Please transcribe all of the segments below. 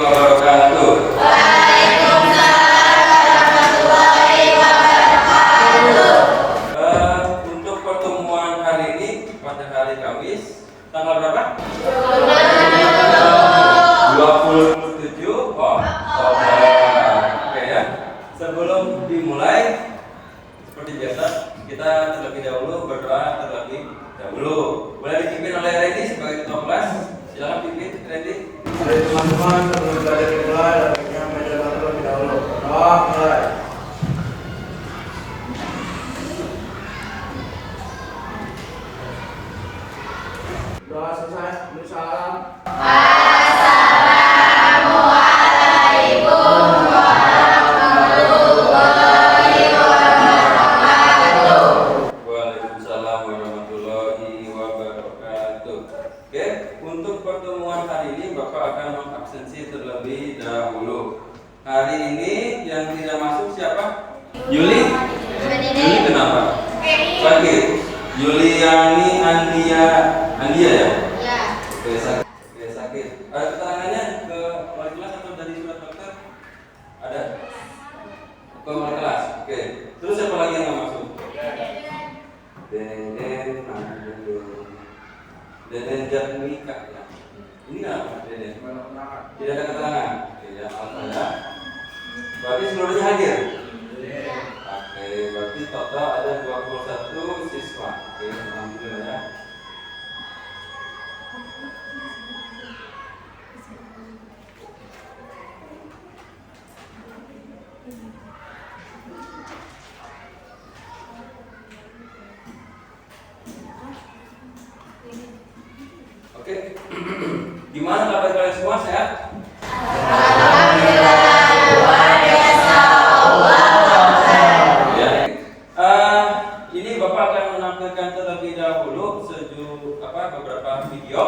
wabarakatuh. Untuk pertemuan hari ini pada hari Kamis tanggal berapa? 27 Oktober. Oke ya. Sebelum dimulai seperti biasa kita terlebih dahulu berdoa terlebih dahulu. Boleh dipimpin oleh Randy sebagai ketua kelas. Silakan pimpin Randy. Mari teman-teman sebelum belajar dimulai, baiknya menjaga terlebih dahulu. Doa mulai. Doa selesai. Salam. Waalaikumsalam warahmatullahi wabarakatuh. Oke, untuk pertemuan hari ini Bapak akan mengabsensi terlebih dahulu. Hari ini yang tidak masuk siapa? Yuli? Yuli kenapa? Sakit. Yuliani Andia ya? Ya. Oke, sakit. Ada keterangannya ke wali kelas atau dari surat dokter? Ada? Ke wali kelas. Oke. Terus siapa lagi yang nggak masuk? Deden Jatmika ya. Ini apa Deden? Tidak ada keterangan. Oke, ya apa ya? Berarti seluruhnya hadir. Oke, berarti total ada 21 siswa. Oke, alhamdulillah ya. Oke. Gimana kabar kalian semua, sehat? Ini Bapak akan menampilkan terlebih dahulu beberapa video,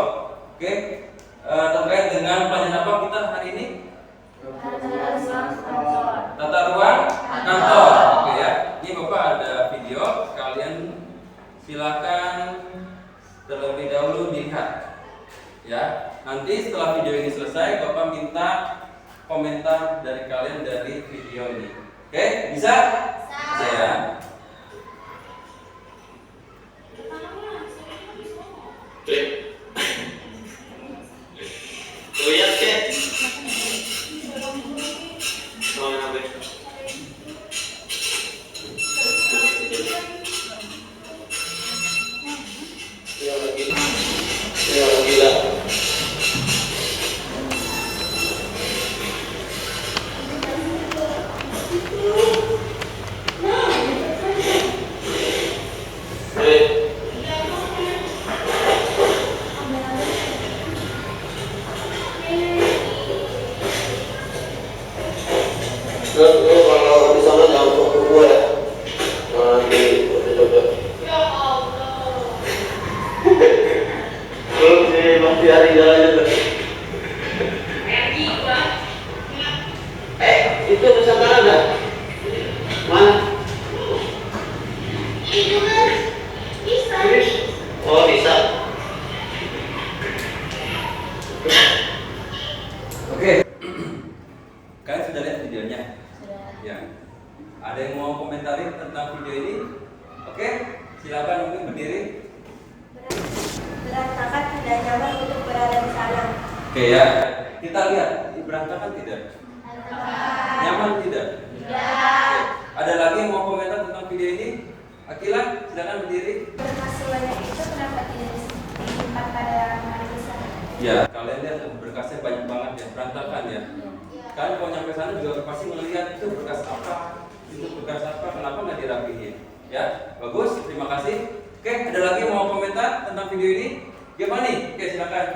oke, terkait dengan pelajaran apa kita hari ini? Tata ruang kantor, oke ya. Ini Bapak ada video, kalian silakan terlebih dahulu dilihat, ya. Nanti setelah video ini selesai, Bapak minta komentar dari kalian dari video ini, oke? Bisa? Bisa ya. Lihat ke? Oh, kenapa? Ya gila. Terus kalau di sana jangan fokus gue ya. Nanti coba. Terus si Bang Tiari jalan juga. Itu Nusantara ada? Mana? Bisa. Oh bisa. Oke. Kalian sudah lihat videonya? Ya. Ada yang mau komentari tentang video ini? Oke, silakan mungkin berdiri. Berantakan, tidak nyaman untuk berada di sana. Oke ya. Kita lihat berantakan tidak? Nyaman tidak? Tidak. Oke. Ada lagi yang mau komentar tentang video ini? Akila, silakan berdiri. Berkas sebanyak itu kenapa tidak disimpan pada lemari besar? Ya, kalian lihat berkasnya banyak banget ya, berantakan ya. Kalian kalau nyampe sana juga pasti melihat itu berkas apa, kenapa nggak dirapihin? Ya, bagus, terima kasih. Oke, ada lagi yang mau komentar tentang video ini? Gimana nih? Oke, silakan.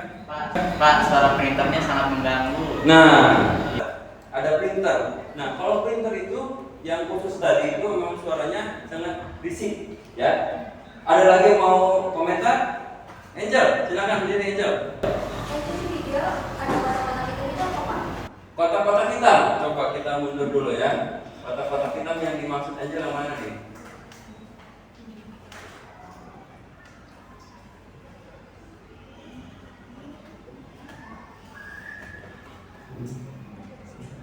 Pak, suara printernya sangat mengganggu. Nah, ada printer. Nah, kalau printer itu yang khusus tadi itu memang suaranya sangat berisik, ya. Ada lagi yang mau komentar? Angel, silakan berdiri Angel. Untuk video ada kotak-kotak itu apa Pak? Kotak-kotak hitam, coba kita mundur dulu ya. Kotak-kotak hitam yang dimaksud Angel yang mana nih?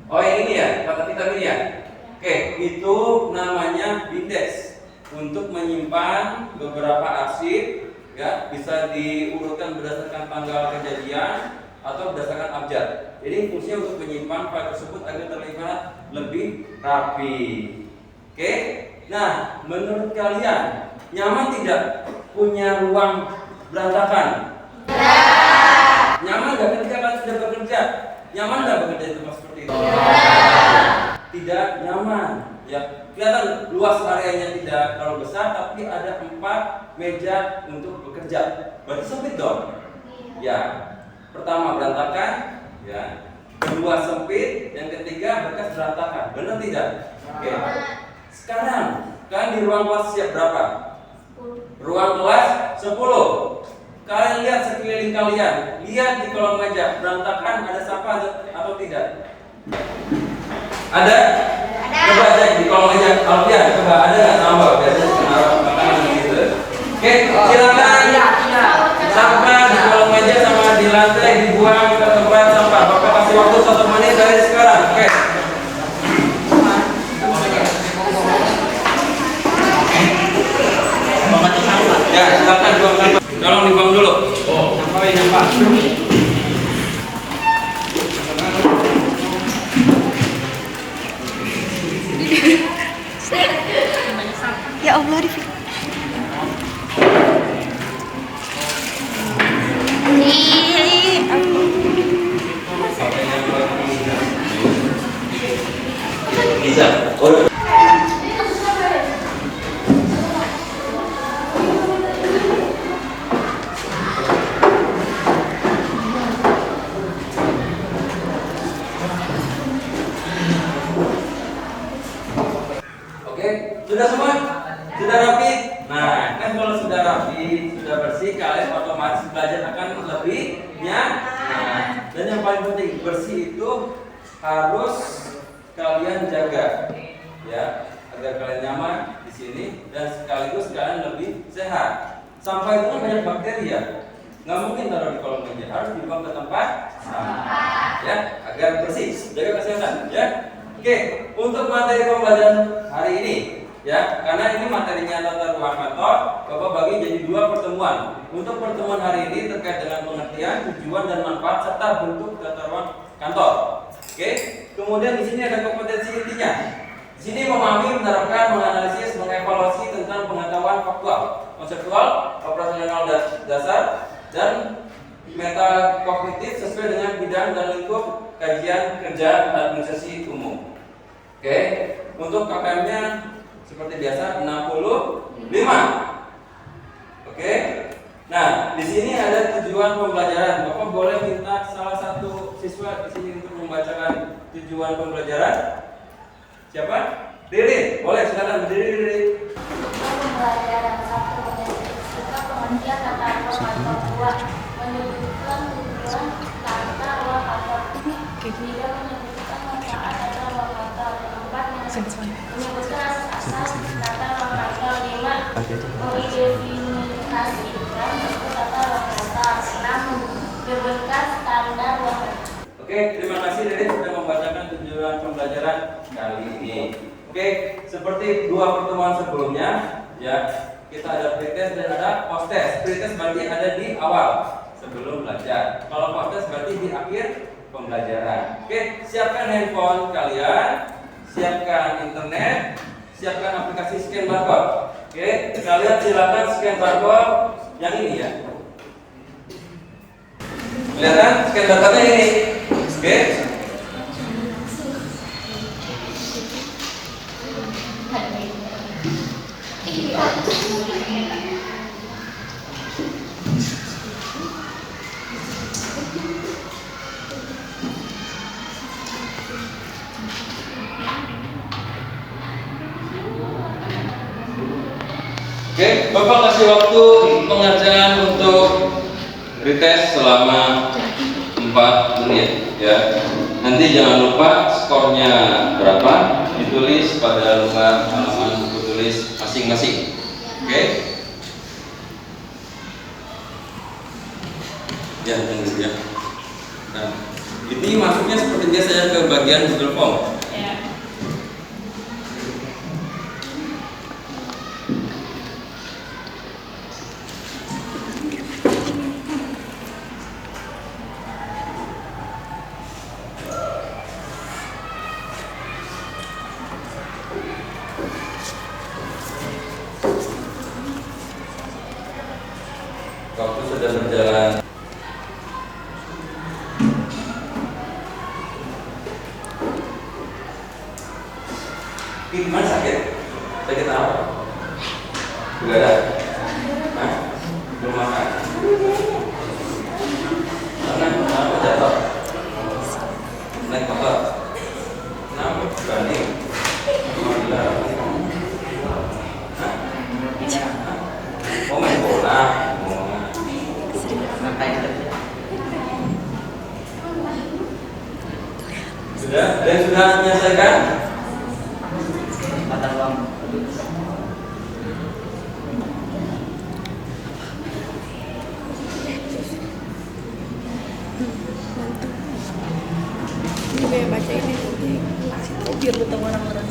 Oh yang ini ya, kata vitamin ya. Oke, itu namanya bindes. Untuk menyimpan beberapa arsip, ya bisa diurutkan berdasarkan tanggal kejadian atau berdasarkan abjad. Jadi fungsinya untuk menyimpan file tersebut agar terlihat lebih rapi. Oke, nah menurut kalian nyaman tidak punya ruang berantakan? Nyaman nggak ketika kalian sudah bekerja? Nyaman nggak bekerja di tempat seperti itu? Tidak nyaman. Ya, kelihatan luas areanya tidak terlalu besar, tapi ada 4 meja untuk bekerja. Berarti sempit dong. Ya, pertama berantakan, ya. Kedua sempit, yang ketiga bekas berantakan. Benar tidak? Oke. Sekarang kalian di ruang kelas siap berapa? Ruang kelas 10. Kalian lihat sekeliling kalian, lihat di kolong meja berantakan, ada siapa atau tidak? Ada? Coba cek di kolong meja. Alfian, coba ada nggak tambah? Biasanya menaruh makanan gitu. Oke, silakan sampah di kolong meja sama di lantai dibuang ke tempat sampah. Bapak kasih waktu 1 menit dari sekarang. Oke. Ya, silakan buang sampah. Tolong dibuang dulu. Sampah ini Pak. Ya Allah, Bisa. Sudah semua? Sudah rapi? Nah, kan kalau sudah rapi, sudah bersih, kalian otomatis belajar akan lebih nyaman. Dan yang paling penting, bersih itu harus kalian jaga, ya, agar kalian nyaman di sini dan sekaligus kalian lebih sehat. Sampah itu kan banyak bakteri ya, nggak mungkin taruh di kolong meja, harus dibuang ke tempat sampah, ya, agar bersih, jaga kesehatan, ya. Oke, untuk materi pembelajaran hari ini, ya, karena ini materinya tata ruang kantor, Bapak bagi jadi 2 pertemuan. Untuk pertemuan hari ini terkait dengan pengertian, tujuan dan manfaat serta bentuk tata ruang kantor. Oke, kemudian di sini ada kompetensi intinya. Di sini memahami, menerapkan, menganalisis, mengevaluasi tentang pengetahuan faktual, konseptual, operasional dasar, dan metakognitif sesuai dengan bidang dan lingkup kajian kerja administrasi umum. Oke, untuk KKM-nya seperti biasa 65. Oke. Nah, di sini ada tujuan pembelajaran. Bapak boleh minta salah satu siswa di sini untuk membacakan tujuan pembelajaran. Siapa? Riri. Boleh, silakan berdiri, Riri. Tujuan pembelajaran 1 menjelaskan pengertian tata ruang kantor. 2 menyebutkan tujuan tata ruang kantor. 3 menyebutkan manfaat tata ruang kantor. 4 menyebutkan asas tata ruang kantor. 5 mengidentifikasikan bentuk tata ruang kantor. 6 menyebutkan standar ruang kantor. Oke, terima kasih Riri sudah membacakan tujuan pembelajaran kali ini. Oke, seperti 2 pertemuan sebelumnya, ya, kita ada pretest dan ada post-test. Pretest berarti ada di awal sebelum belajar. Kalau post-test berarti di akhir pembelajaran. Oke, siapkan handphone kalian, siapkan internet, siapkan aplikasi scan barcode. Oke, kalian silakan scan barcode yang ini ya. Kelihatan scan barcode-nya ini. Oke. Oke, Bapak kasih waktu pengerjaan untuk retest selama 4 menit ya. Nanti jangan lupa skornya berapa ditulis pada lembar halaman buku tulis masing-masing. Oke? Ya, tunggu ya. Nah. Ini masuknya seperti biasa ya ke bagian Google Form. Ya. Waktu sudah berjalan. Gimana sakit? Sakit apa? Tidak ada? Hah? Belum makan? Kenapa jatuh? Naik motor? Kenapa? Banding? Alhamdulillah. Hah? Mau main bola? Ngapain kerja? Sudah? Dan sudah menyelesaikan? Mata uang. Ini kayak baca ini nanti kasih tau biar lu tahu orang-orang.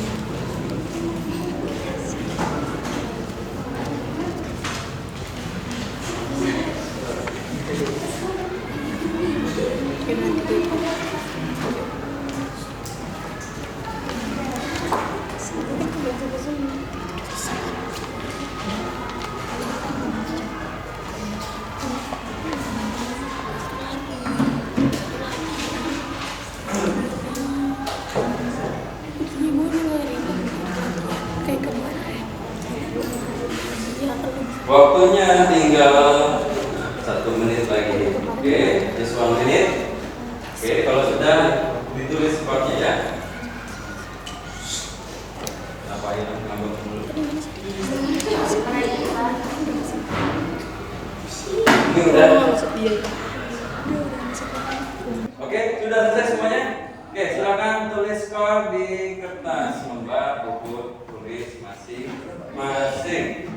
Oke, nanti dulu. Kayak kemarin. Ya, Waktunya tinggal 1 menit lagi. Oke, just 1 minute. Oke, kalau sudah ditulis skornya ya. Ngapain ngambek dulu? Ini udah. maksud dia. Oke, sudah selesai semuanya. Oke, silakan tulis skor di kertas, lembar, buku, tulis masing-masing.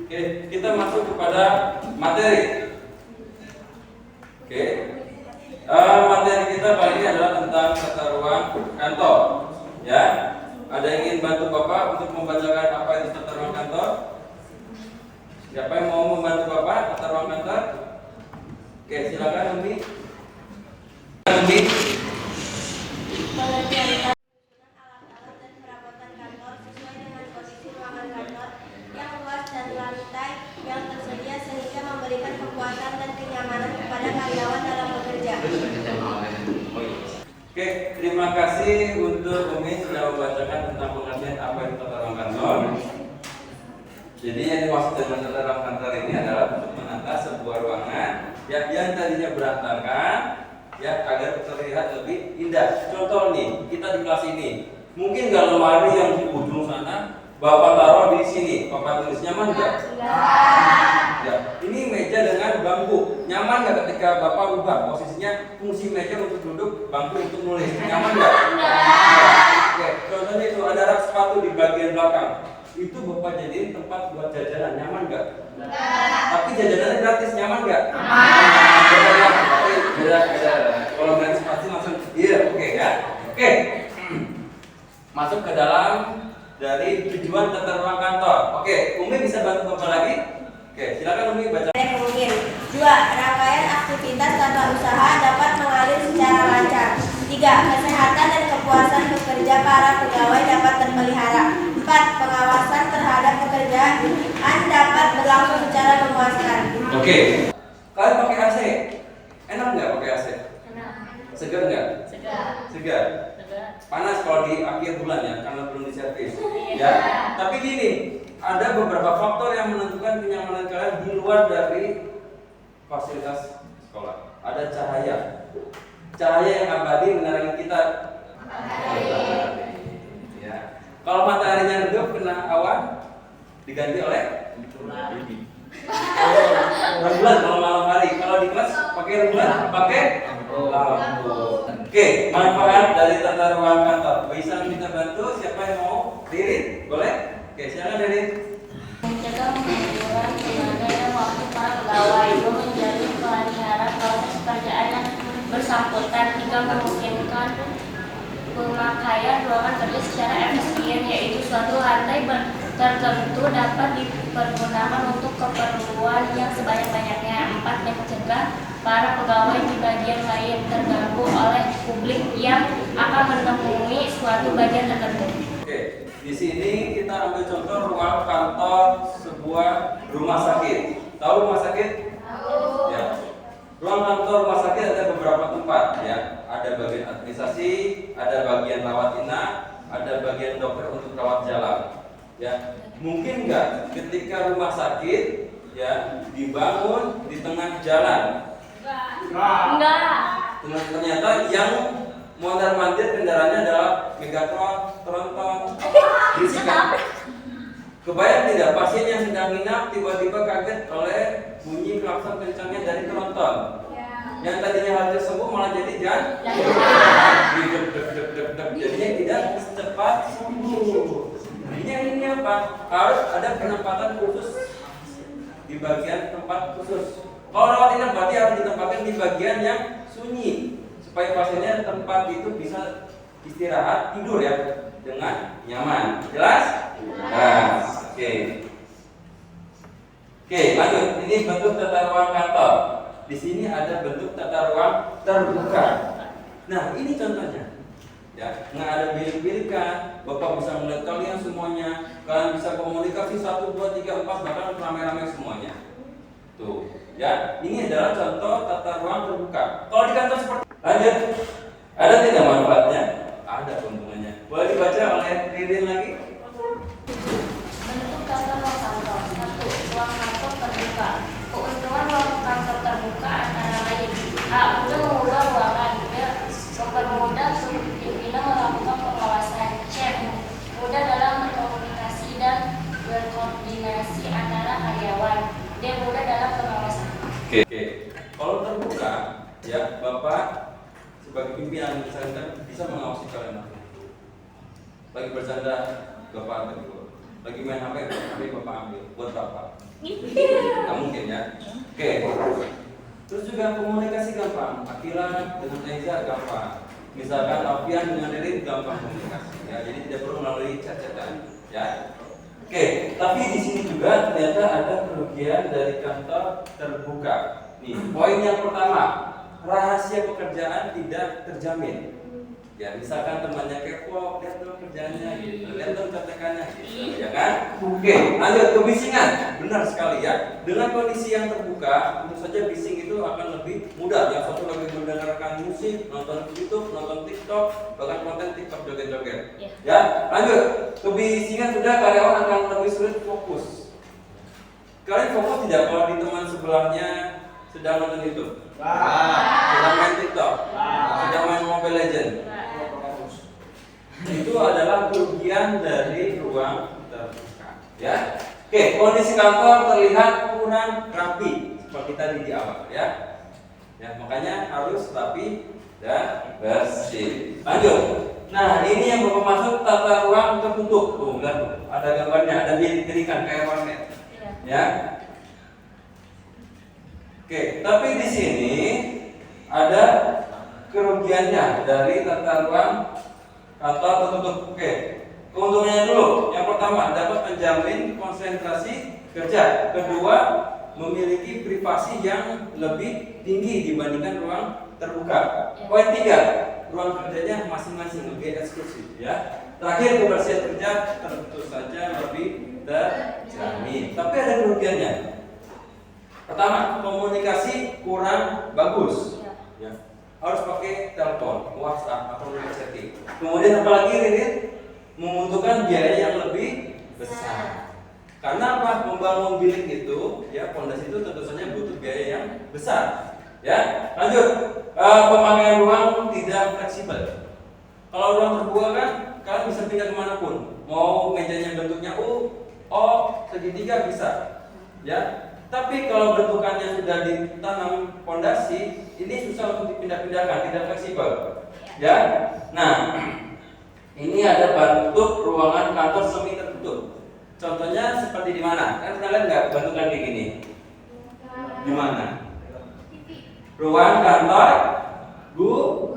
Oke, kita masuk kepada materi. Oke, materi kita kali ini adalah tentang tata ruang kantor. Ya, ada yang ingin bantu Bapak untuk membacakan apa itu tata ruang kantor? Siapa yang mau membantu Bapak tata ruang kantor? Oke, silakan Umi. Umi. Pengertian alat-alat dan perabotan kantor sesuai dengan kondisi ruangan kantor yang luas dan lantai yang tersedia sehingga memberikan kepuasan dan kenyamanan kepada karyawan dalam bekerja. Oke, terima kasih untuk Umi sudah membacakan tentang pengertian apa itu tata ruang kantor. Jadi yang dimaksud dengan tata ruang kantor ini adalah untuk menata sebuah ruangan yang tadinya berantakan ya agar terlihat lebih indah. Contoh nih, kita di kelas ini mungkin nggak lemari yang di ujung sana Bapak taruh di sini, Bapak tulis nyaman nggak? Ya, ini meja dengan bangku, nyaman nggak ketika Bapak rubah posisinya fungsi meja untuk duduk, bangku untuk nulis, nyaman nggak? Oke, contohnya itu ada rak sepatu di bagian belakang, itu Bapak jadiin tempat buat jajanan, nyaman nggak? Tapi jajanannya gratis, nyaman nggak? Beda. Kalau gratis pasti langsung iya, oke ya. Oke, masuk ke dalam dari tujuan tata ruang kantor. Oke, Umi bisa bantu Bapak lagi? Oke, silakan Umi baca. Mungkin 2. Rangkaian aktivitas tata usaha dapat mengalir secara lancar. 3. Kesehatan dan kepuasan bekerja para pegawai dapat terpelihara. 4. Pengawasan terhadap pekerjaan dapat berlangsung secara memuaskan. Oke, kalian pakai AC? Enak nggak pakai AC? Enak. Segar nggak? Segar. Segar. Panas kalau di akhir bulan ya, karena belum diservis. Ya. Tapi gini, ada beberapa faktor yang menentukan kenyamanan kalian di luar dari fasilitas sekolah. Ada cahaya. Cahaya yang abadi menerangi kita. Ya. Kalau mataharinya redup kena awan, diganti oleh rembulan kalau malam hari. Kalau di kelas pakai rembulan, pakai lampu. Oke, manfaat dari tata ruang kantor. Bisa kita bantu? Siapa yang mau? Ririn, boleh? Oke, silakan Ririn. Mencegah pengangguran, penggunaan waktu para pegawai, menjalin pelanggaran proses pekerjaan yang bersangkutan hingga memungkinkan pemakaian ruangan kerja secara efisien, yaitu suatu lantai tertentu dapat dipergunakan untuk keperluan yang sebanyak-banyaknya. 4. Mencegah para pegawai di bagian lain terganggu oleh publik yang akan menemui suatu bagian tertentu. Oke, di sini kita ambil contoh ruang kantor sebuah rumah sakit. Tahu rumah sakit? Tahu. Ya. Ruang kantor rumah sakit ada beberapa tempat, ya. Ada bagian administrasi, ada bagian rawat inap, ada bagian dokter untuk rawat jalan. Ya, mungkin nggak ketika rumah sakit ya dibangun di tengah jalan? Enggak. Ternyata yang mondar-mandir kendaraannya adalah Megatron, Tronton, Bisikan. Kebayang tidak pasien yang sedang nginap tiba-tiba kaget oleh bunyi klakson kencangnya dari Tronton? Yang tadinya harus sembuh malah jadi jadinya tidak secepat sembuh. Ini apa? Harus ada penempatan khusus di bagian tempat khusus. Kalau rawat inap berarti harus ditempatkan di bagian yang sunyi supaya pasiennya tempat itu bisa istirahat tidur ya dengan nyaman. Jelas? Jelas. Oke. Oke, lanjut. Ini bentuk tata ruang kantor. Di sini ada bentuk tata ruang terbuka. Nah, ini contohnya. Ya, nggak ada bilik-bilikan. Bapak bisa melihat kalian semuanya. Kalian bisa komunikasi 1, 2, 3, 4 bahkan rame-rame semuanya. Tuh, ya. Ini adalah contoh tata ruang terbuka. Kalau di kantor seperti lanjut. Ada tidak manfaatnya? Ada keuntungannya. Boleh dibaca oleh Ririn lagi? Bentuk tata ruang kantor. 1. Ruang kantor terbuka. Keuntungan ruang kantor terbuka antara lain: A. Mudah mengubah ruangan. B. Mempermudah pimpinan melakukan pengawasan. C. Mudah dalam berkomunikasi dan berkoordinasi antara karyawan. D. Mudah dalam pengawasan. Oke. Kalau terbuka, ya Bapak sebagai pimpinan misalkan bisa mengawasi kalian. Lagi bercanda, Bapak tegur. Lagi main HP, Bapak ambil. Buat Bapak. Nggak mungkin ya. Oke. Terus juga komunikasi gampang. Akila dengan Aiza gampang. Misalkan Alfian dengan Ririn gampang komunikasi. Ya, jadi tidak perlu melalui chat-chatan. Ya. Oke. Tapi di sini juga ternyata ada kerugian dari kantor terbuka. Nih, poin yang pertama, rahasia pekerjaan tidak terjamin. Ya, misalkan temannya kepo, lihat dong kerjaannya gitu, lihat dong contekannya gitu, ya kan? Oke, lanjut ke bisingan. Benar sekali ya. Dengan kondisi yang terbuka, tentu saja bising itu akan lebih mudah. Yang satu lagi mendengarkan musik, nonton YouTube, nonton TikTok, bahkan konten TikTok joget-joget. Ya, lanjut. Kebisingan sudah karyawan akan lebih sulit fokus. Kalian fokus tidak kalau di teman sebelahnya sedang nonton YouTube? Sedang main TikTok? Sedang main Mobile Legends? Itu adalah kerugian dari ruang terbuka. Ya, oke. Kondisi kantor terlihat kurang rapi seperti tadi di awal, ya. Ya, makanya harus rapi dan bersih. Lanjut. Nah, ini yang Bapak maksud tata ruang tertutup. Tuh, lihat tuh. Ada gambarnya, ada bilik-bilikan kayak warnet. Ya. Oke, tapi di sini ada kerugiannya dari tata ruang kantor tertutup. Oke, keuntungannya dulu. Yang pertama, dapat menjamin konsentrasi kerja. Kedua, memiliki privasi yang lebih tinggi dibandingkan ruang terbuka. Poin 3, ruang kerjanya masing-masing lebih eksklusif. Ya. Terakhir, kebersihan kerja tentu saja lebih terjamin. Tapi ada kerugiannya. Pertama, komunikasi kurang bagus. Ya. Harus pakai telepon, WhatsApp atau chatting. Kemudian apalagi ini membutuhkan biaya yang lebih besar. Karena apa? Membangun bilik itu, ya pondasi itu tentu saja butuh biaya yang besar. Ya, lanjut. Pemakaian ruang tidak fleksibel. Kalau ruang terbuka kan, kalian bisa pindah kemanapun. Mau mejanya bentuknya U, O, segitiga bisa. Ya. Tapi kalau bentukannya sudah ditanam pondasi, ini susah untuk dipindah-pindahkan, tidak fleksibel. Ya. Nah, ini ada bentuk ruangan kantor semi tertutup. Contohnya seperti di mana? Kan pernah lihat nggak bentukan kayak gini? Di mana? Ruang kantor guru.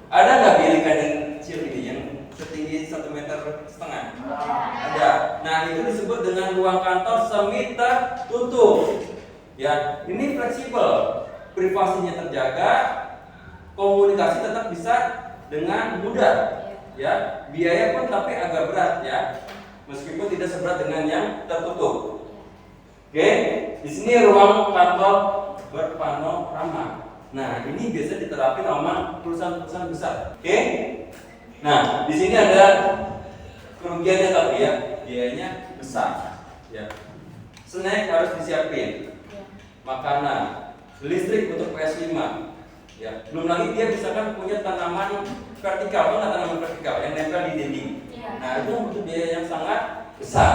Ada nggak bilik yang kecil ini yang setinggi 1,5 meter? Ada. Nah, itu disebut dengan ruang kantor semi tertutup. Ya, ini fleksibel, privasinya terjaga, komunikasi tetap bisa dengan mudah. Ya, biaya pun tapi agak berat ya, meskipun tidak seberat dengan yang tertutup. Oke, di sini ruang kantor berpanorama. Nah, ini biasa diterapin sama perusahaan-perusahaan besar. Oke, nah di sini ada kerugiannya tapi ya, biayanya besar. Ya, snack harus disiapin, makanan, listrik untuk PS5. Ya, belum lagi dia misalkan punya tanaman vertikal, kan tanaman vertikal yang nempel di dinding. Nah, itu butuh biaya yang sangat besar.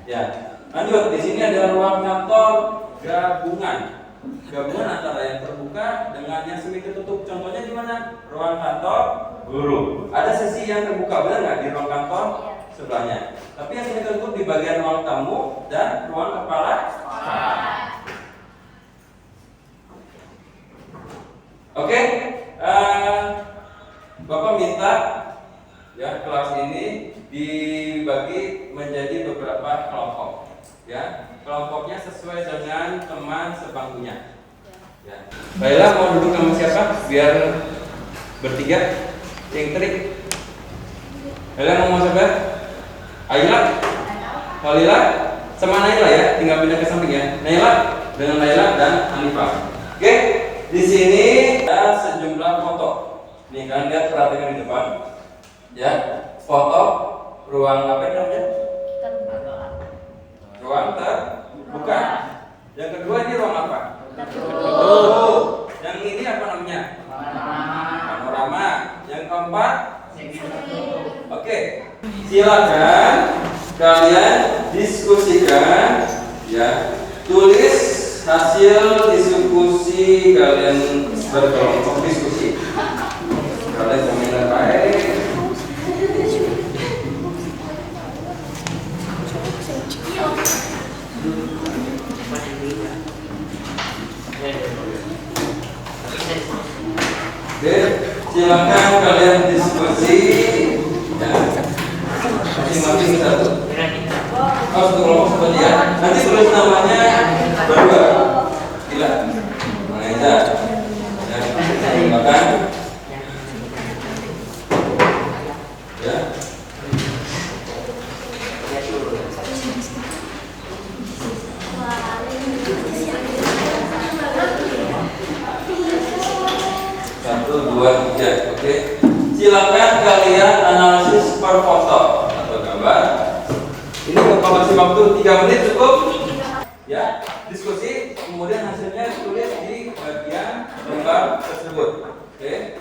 Ya, lanjut. Di sini ada ruang kantor gabungan antara yang terbuka dengan yang semi tertutup. Contohnya di mana? Ruang kantor guru. Ada sesi yang terbuka, benar nggak, di ruang kantor sebelahnya. Tapi yang semi tertutup di bagian ruang tamu dan ruang kepala. Oke, Bapak minta ya kelas ini dibagi menjadi beberapa kelompok. Ya, kelompoknya sesuai dengan teman sebangkunya. Ya. Baiklah, mau duduk sama siapa? Biar bertiga, yang trik. Baiklah, mau siapa? Ayla, Halila, sama Naila ya. Tinggal pindah ke samping ya. Naila dengan Naila dan Hanifah. Oke, di sini ada sejumlah foto. Nih kalian lihat, perhatikan di depan. Ya, foto ruang apa namanya? Ruang terbuka. Yang kedua ini ruang apa? Tertutup. Yang ini apa namanya? Panorama. Yang keempat? Oke. Silakan kalian diskusikan, ya. Tulis hasil diskusi kalian berkelompok diskusi. Kalian komentar baik. Oke, silakan kalian diskusi. Ya, masing-masing satu. Oh, satu kelompok seperti ya. Nanti tulis namanya berdua. Gila. Mengajar. Ya, silakan. Ya. Satu, dua, tiga. Oke. Silakan kalian analisis per foto atau gambar. Ini Bapak kasih waktu 3 menit cukup. Ya, diskusi, kemudian hasilnya tulis di bagian gambar tersebut. Oke.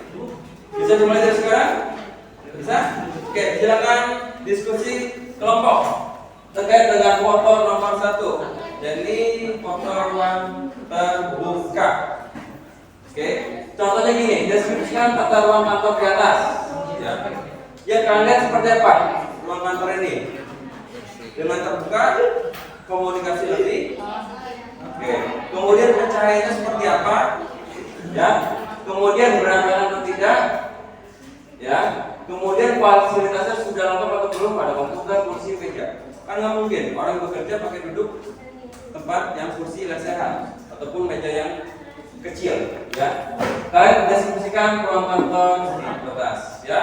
Bisa dimulai dari sekarang? Bisa? Oke, silakan diskusi kelompok terkait dengan foto nomor 1. Jadi foto ruang terbuka. Oke, contohnya gini, deskripsikan tata ruang kantor di atas. Ya, ya kalian lihat seperti apa ruang kantor ini? Dengan terbuka, komunikasi lebih. Oke, kemudian pencahayaannya seperti apa? Ya, kemudian berantakan atau tidak? Ya, kemudian fasilitasnya sudah lengkap atau belum? Ada komputer, kursi, meja. Kan nggak mungkin orang bekerja pakai duduk tempat yang kursi lesehan ataupun meja yang kecil, ya. Kalian deskripsikan ruang kantor di atas, ya.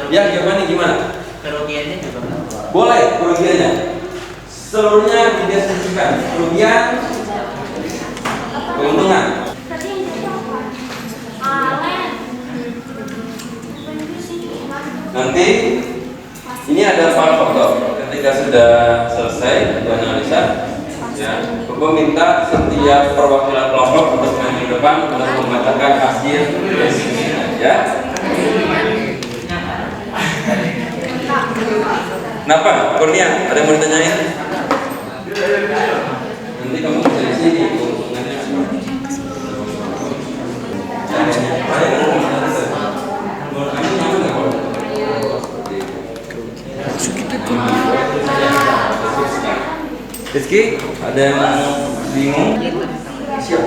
Ya, gimana? Kerugiannya juga Boleh kerugiannya. Seluruhnya dideskripsikan. Kerugian, keuntungan. Nanti ini ada file foto. Ketika sudah selesai dianalisa, ya, Bapak minta setiap perwakilan kelompok untuk main di depan untuk membacakan hasil deskripsinya, ya. Kenapa? Kurnia, ada yang mau ditanyain? Nanti kamu bisa di sini keuntungannya. Rizky, ada yang bingung? Siap.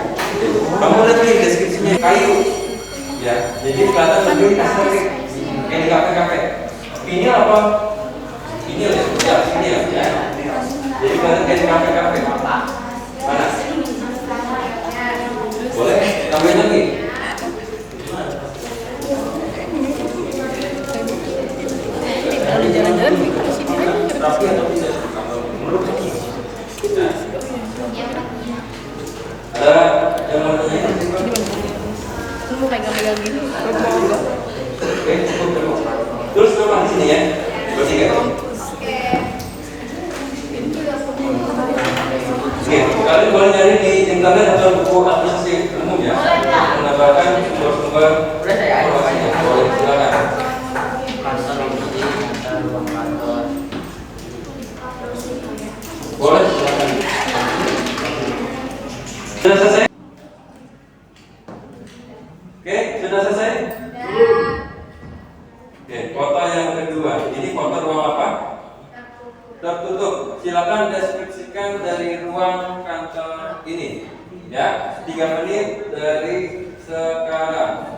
Kamu lihat nih deskripsinya kayu, ya. Jadi kelihatan lebih estetik. Kayak di kafe-kafe. Ini apa? Ini ya, ini ya. Jadi kelihatan kayak di kafe-kafe. Mana? Boleh? Tambahin lagi. Kalau jalan-jalan ke sini aja. Rapi atau tidak? Menurut kamu? Ada yang mau tanya? Lu mau pegang-pegang gini, lu mau enggak? Oke, cukup. Terus nama di sini ya? Bertiga. Oke, kalian boleh nyari di internet atau buku aplikasi umum ya? Menambahkan sumber-sumber informasinya. Boleh, silakan. Boleh, silakan. Sudah selesai? Oke, sudah selesai? Oke, foto yang kedua. Ini foto ruang apa? Tertutup. Silakan deskripsikan dari ruang kantor ini. Ya, 3 menit dari sekarang.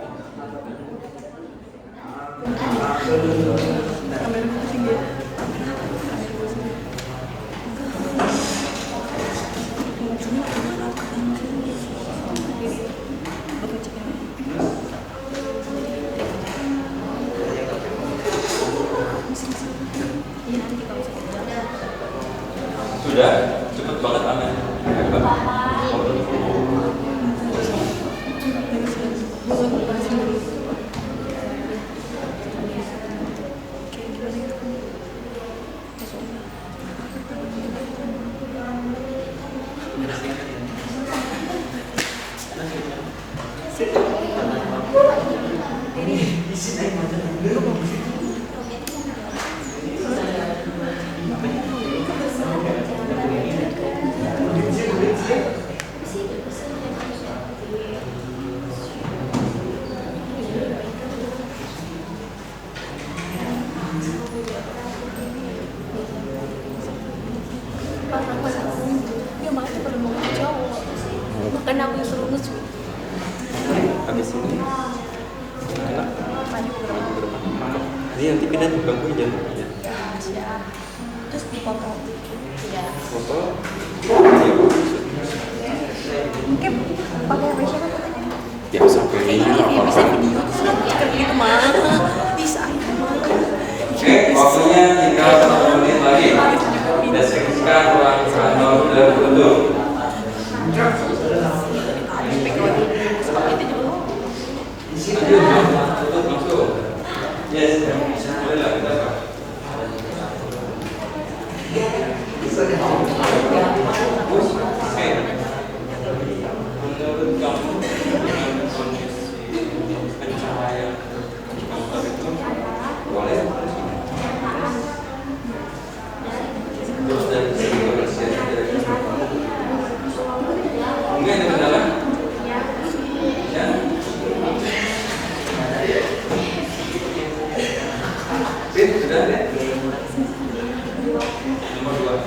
Sudah, cepet banget aman. Dia mati pada mau cowok. Makanya aku suruh ngesu. Habis ini. Ini nanti pindah ke bangku jangan. Siap. Terus dipotong. Iya. Foto. Mungkin pakai apa siapa katanya? Ya sampai ini Iya, apa? bisa video terus gitu mah. Bisa itu mah. Oke, waktunya tinggal 1 menit lagi. Deskripsikan ruang kantor tertutup. Tutup langsung. Yes, boleh lah kita. Oke. Menurut kamu dengan kondisi pencahayaan kantor itu boleh? Terus dari segi kebersihan enggak ada kendala? Ya? Fit, sudah deh? Nomor 2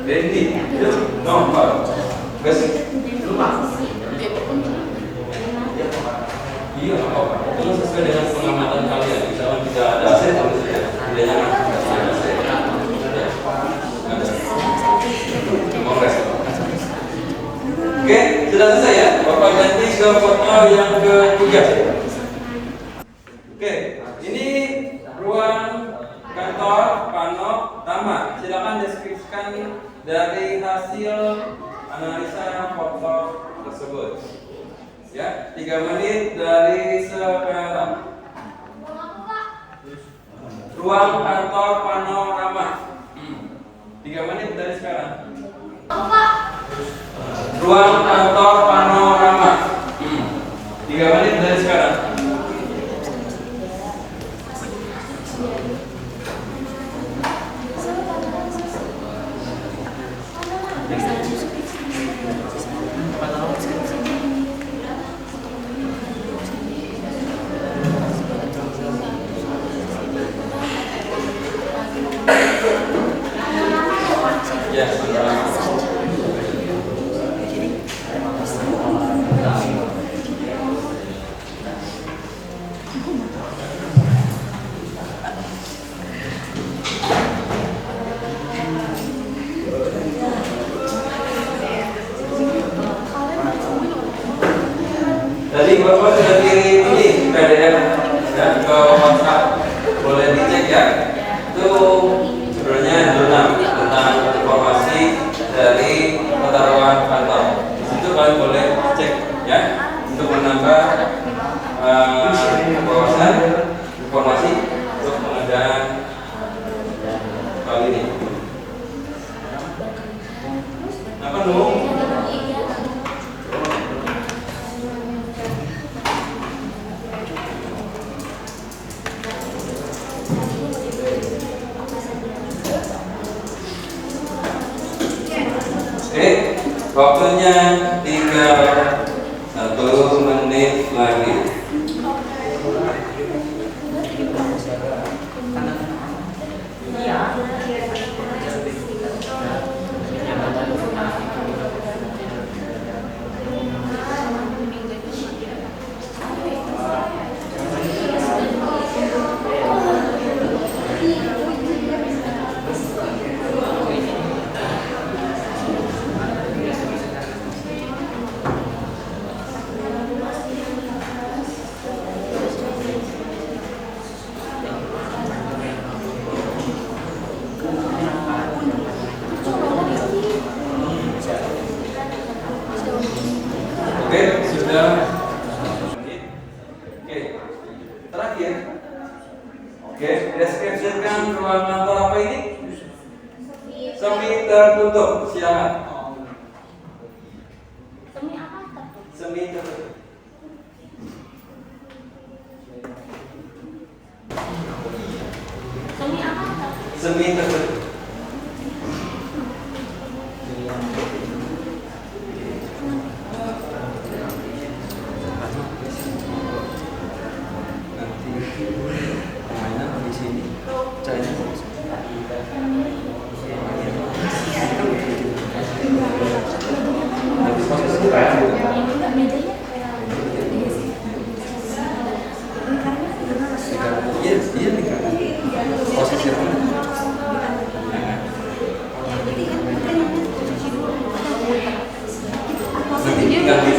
Randy, nomor kasih. Iya, apa? Itu sesuai dengan pengamatan kalian. Misalnya tidak ada aset, tidak nyaman. Oke, sudah selesai ya. Bapak ganti ke foto yang ketiga. Oke, ini ruang kantor Pano Tama. Silakan deskripsikan dari hasil analisa foto tersebut. Ya, 3 menit dari sekarang. Ruang kantor panorama. 3 menit dari sekarang. Ruang kantor panorama. 3 menit dari sekarang. Ya, tadi Bapak sudah kirim ini PDF ya, ke WhatsApp, boleh dicek ya. Itu sebenarnya tentang informasi dari tata ruang kantor. Di situ kalian boleh cek ya untuk menambah wawasan informasi untuk pengadaan kali ini. Apa dulu? Oke, waktunya tinggal 1 menit lagi. Oke, sudah. Oke, terakhir. Oke, deskripsikan ruang kantor apa ini? Semi tertutup, silakan. Semi apa tuh? Semi tertutup. Semi apa tuh? Semi tertutup. Nanti permainan di sini. Caranya nanti posisi kayak iya nih kan. Posisi apa? Nanti ganti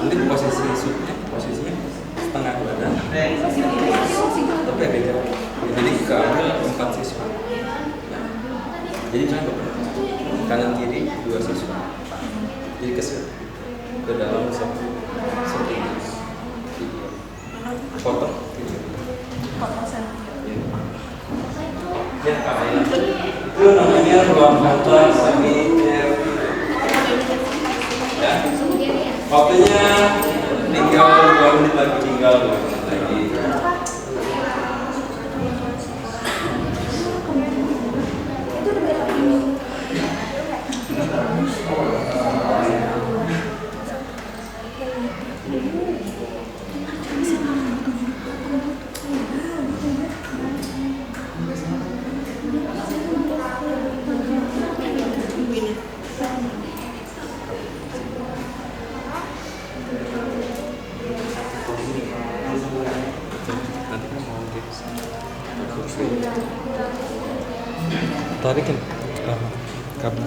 nanti posisi sudnya posisinya setengah badan tapi agak jauh jadi keambil 4 siswa jadi misalnya kanan kiri 2 siswa jadi ke dalam seperti potong gitu ya kalian itu namanya ruang kantor semi ya. Waktunya tinggal 2 menit lagi, tinggal 2 menit lagi. Tarikin kabel.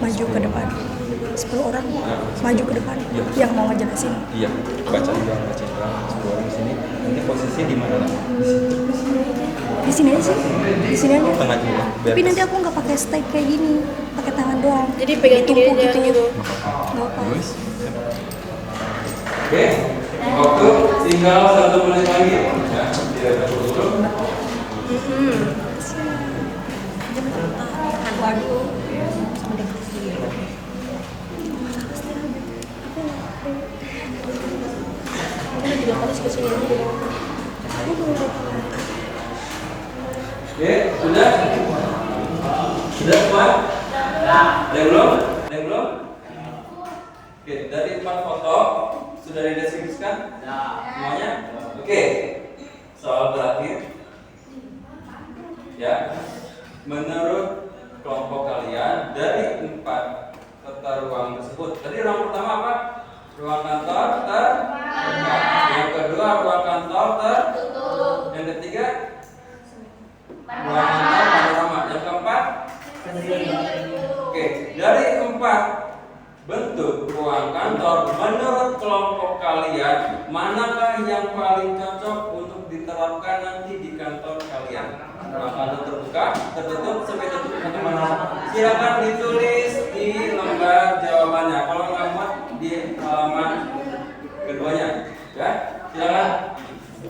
Maju ke depan 10 orang maju ke depan Iya. yang mau ngejelasin. Iya, baca ulang 10 orang di sini. Nanti posisi di mana? Di situ. Di sini aja sih. Di sini aja. Tengah aja ya. Tapi nanti aku nggak pakai stick kayak gini, pakai tangan doang. Jadi pegang gini Ditumpuk aja gitu. Nggak apa. Oke, waktu tinggal 1 menit lagi ya. Tidak ada dulu. Waduh. Aku juga harus kesini dulu. Oke, sudah? Sudah semua? Ada yang belum? Ada yang belum? Oke, dari 4 foto sudah dideskripsikan? Semuanya? Oke. Soal terakhir. Ya. Menurut kelompok kalian dari 4 tata ruang tersebut. Tadi ruang pertama apa? Ruang kantor terbuka. Yang kedua ruang kantor tertutup. Yang ketiga ruang kantor panorama. Yang keempat? Oke, dari 4 bentuk ruang kantor menurut kelompok kalian manakah yang paling cocok untuk diterapkan nanti di kantor kalian? Ruang kantor terbuka, tertutup, sampai tutup atau mana? Silakan ditulis di lembar jawabannya. Kalau nggak muat di halaman keduanya, ya. Silakan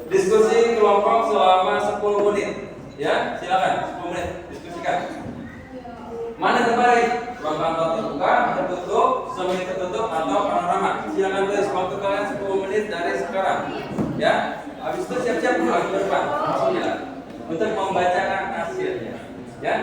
diskusi kelompok selama 10 menit, ya. Silakan 10 menit diskusikan. Mana terbaik? Ruang kantor terbuka, tertutup, semi tertutup atau panorama? Silakan tulis waktu kalian 10 menit dari sekarang, ya. Habis itu siap-siap pulang ke depan, langsung jalan untuk membacakan hasilnya, ya.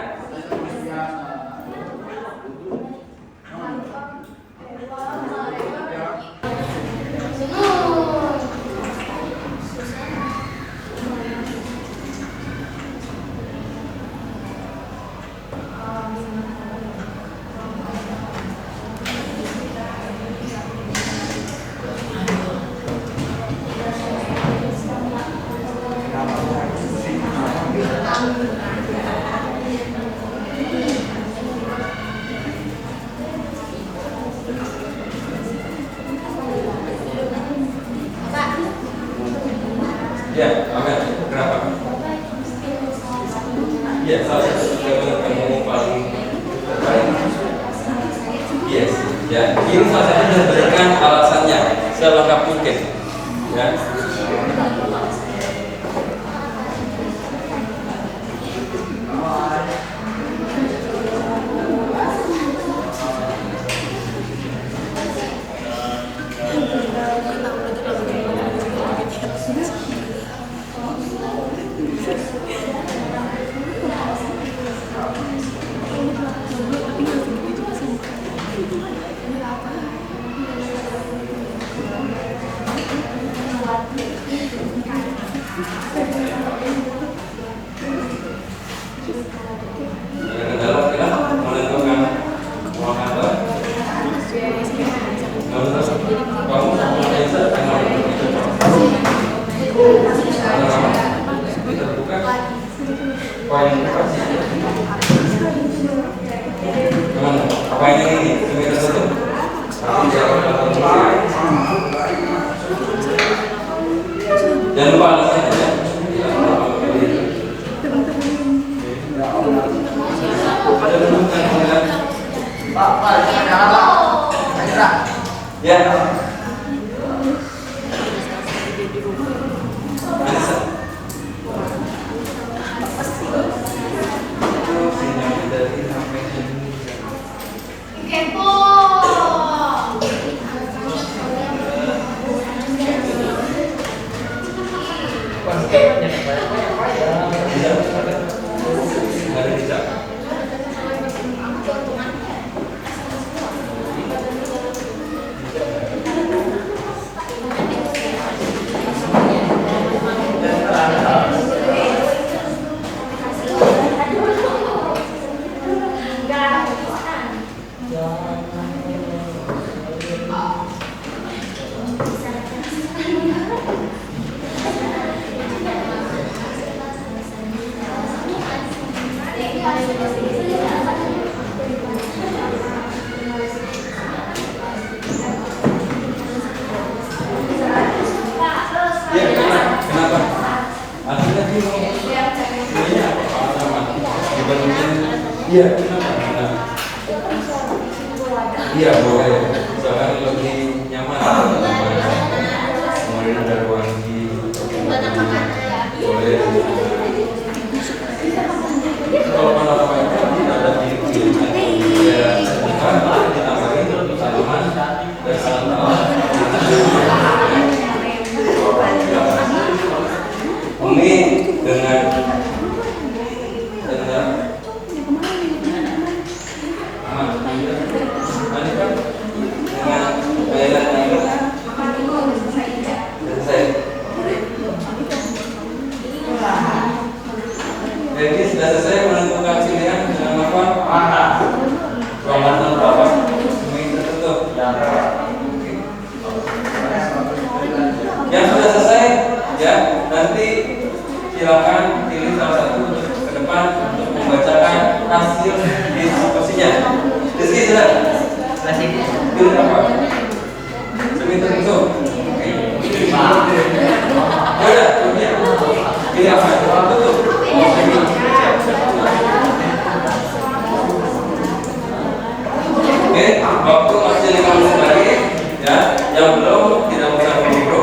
Ya, oke. Kenapa? Ya, salah satu jawaban kamu paling terbaik. Yes, ya. Ini salah satu dan berikan alasannya selengkap mungkin, ya. Jangan lupa alasannya ya. Ya. Kenapa? Hasilnya Iya. Iya boleh. Misalkan lebih nyaman. Kemudian ada ruang di. Boleh. Kalau panorama itu tidak ada di ya, bukan ditambahin tanaman dan salah. Ini dengan jadi sudah selesai menentukan pilihan dengan apa? Mana? Ruangan berapa? Ini tertutup. Yang sudah selesai, ya nanti silakan pilih salah satu untuk ke depan untuk membacakan hasil diskusinya. Diskusi sudah. Pilih apa? Semi tertutup. Udah, pilih apa? Tutup. Oke, waktu masih 5 menit lagi, ya. Yang belum tidak usah buru-buru.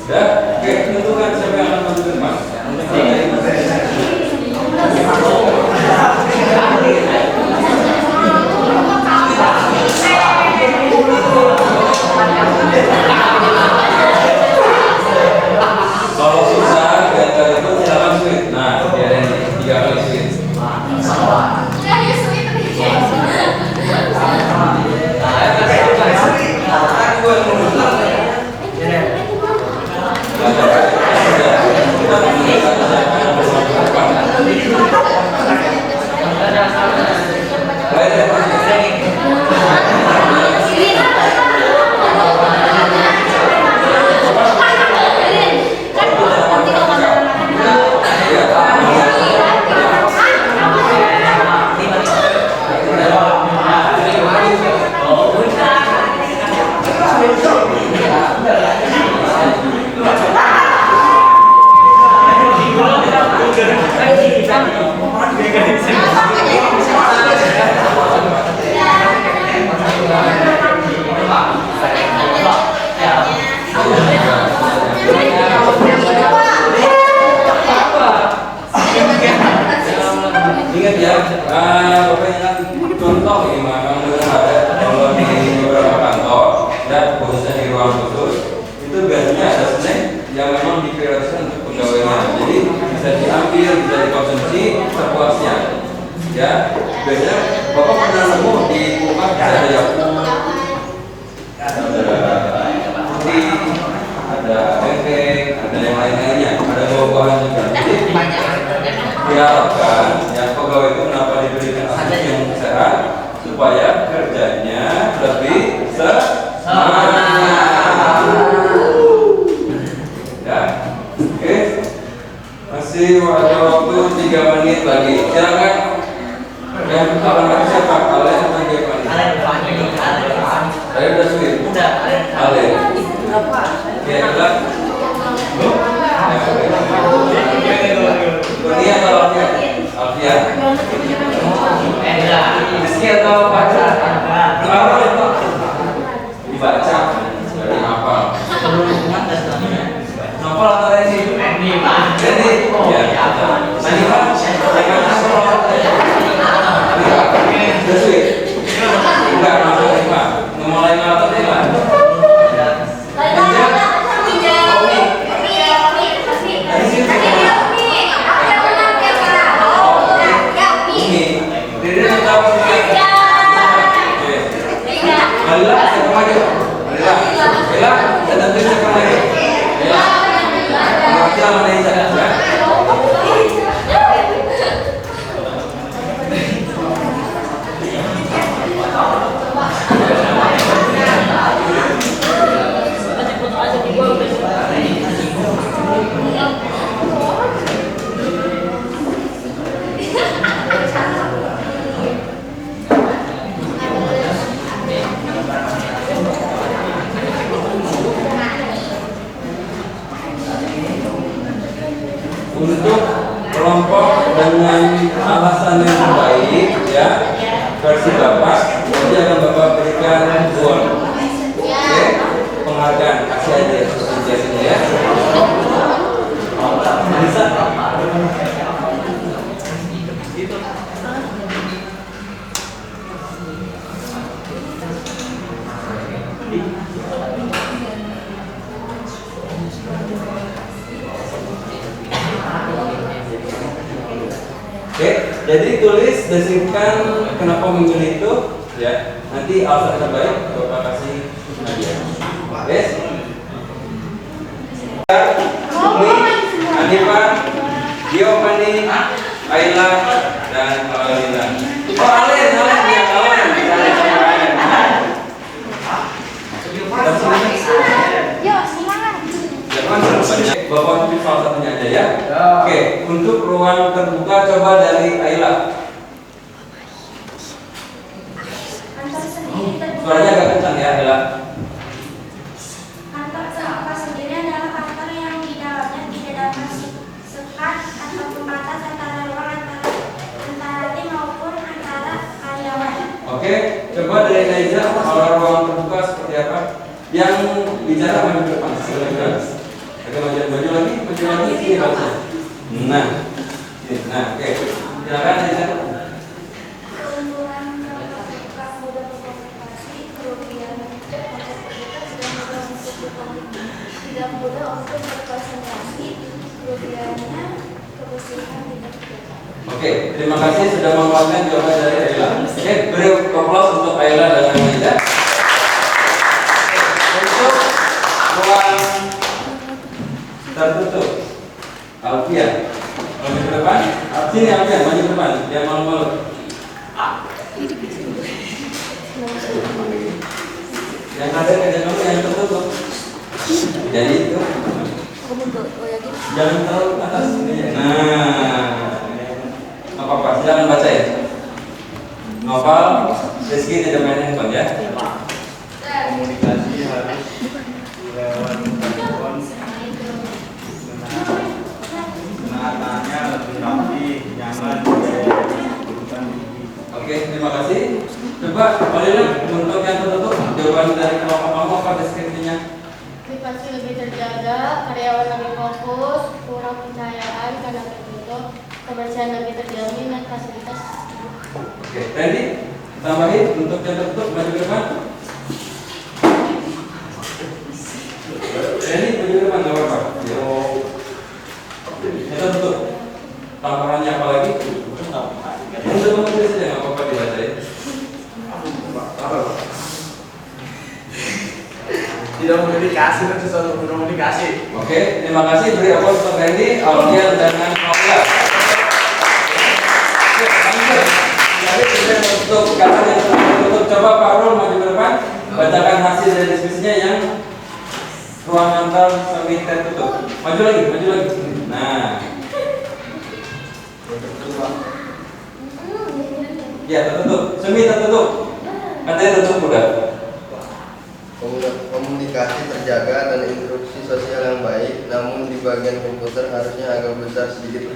Ya, oke, tentukan siapa yang akan maju ke depan. Kalau susah, biar itu silakan switch. Nah, biar ini 3 kali switch. Ingat ya, Bapak ingat contoh gimana kalau di beberapa kantor dan khususnya di ruang khusus itu biasanya ada snack yang memang diprioritaskan untuk pegawainya, jadi bisa diambil, bisa dikonsumsi sepuasnya. Ya, biasanya Bapak pernah nemu di kulkas bisa ada Yakult, ada putih, ada pancake, ada yang lain-lainnya, ada buah-buahan juga. Jadi diharapkan ya pegawai itu kenapa diberikan asupan yang sehat supaya kerjanya lebih semangat. Ya, oke. Masih ada waktu 3 menit lagi. Silakan. Yang pertama siapa? Kalian atau Gepani? Saya udah switch. Udah. Ale. Ya, jelas. Ini atau Alfian? Alfian. Rizky atau Pacar? Dibaca dari apa? Novel atau Reni? Reni. Ya. Nanti Pak. Sudah sweet. Enggak masuk lima. Memulai atau lima? dengan alasan yang terbaik ya versi Bapak, nanti akan Bapak berikan award. Oke, penghargaan, kasih aja biasanya ya. Bisa. Oke, jadi tulis deskripsikan kenapa memilih itu ya. Nanti alasan terbaik Bapak kasih hadiah. Yes. Umi, Anifa, Giovanni, Ayla, dan Alina. Oh, Alen ya, Alen. Yuk, semangat. Bapak tulis salah satunya aja ya. Oke, untuk ruang terbuka coba dari Ayla. Suaranya agak kencang ya, Ayla. Kantor terbuka sendiri adalah kantor yang di dalamnya tidak dapat sekat atau pembatas antara ruang antara tim maupun antara karyawan. Oke, coba dari Naiza, kalau ruang terbuka seperti apa? Yang bicara maju ke depan, silakan. Oke, maju lagi, ini baca. Nah, oke, silakan Naiza. Keunggulan ruang terbuka mudah berkomunikasi, kerugian tidak mudah untuk berkonsentrasi, kerugiannya kebersihan tidak terjaga. Oke, terima kasih sudah mengeluarkan jawaban dari Ayla. Oke, beri aplaus untuk Ayla dan Naiza. Untuk ruang tertutup, Alfian, maju ke depan. Sini Alfian, maju ke depan, jangan malu-malu. Yang ada kerja kamu yang tertutup. Jadi itu jangan terlalu ke atas ini ya. Nah, nggak apa-apa, silakan baca ya. Novel, Rizky tidak main handphone ya. Komunikasi harus lewat telepon. Penaataannya lebih rapi, nyaman, bukan gigi. Oke, terima kasih. Coba Olina untuk yang tertutup jawaban dari kelompok kamu apa deskripsinya? Privasi lebih terjaga, karyawan lebih fokus, kurang pencahayaan karena tertutup, kebersihan lebih terjamin dan fasilitas. Oke, Randy tambahin untuk yang tertutup maju ke depan. Randy maju ke depan nggak apa-apa. Yo, yang tertutup. Tambahannya apa lagi? Untuk menulis saja nggak apa-apa dibacain. Tidak komunikasi, kan sesuatu komunikasi. Oke, terima kasih. Beri aplaus untuk Randy, Alfian, dan Novia. Oke, lanjut. Jadi kita untuk kata yang tertutup, coba Pak Rul maju ke depan, bacakan hasil dari diskusinya yang ruang kantor semi tertutup. Maju lagi, maju lagi. Nah, ya tertutup, semi tertutup. Katanya tertutup udah. Komunikasi terjaga dan instruksi sosial yang baik, namun di bagian komputer harusnya agak besar sedikit.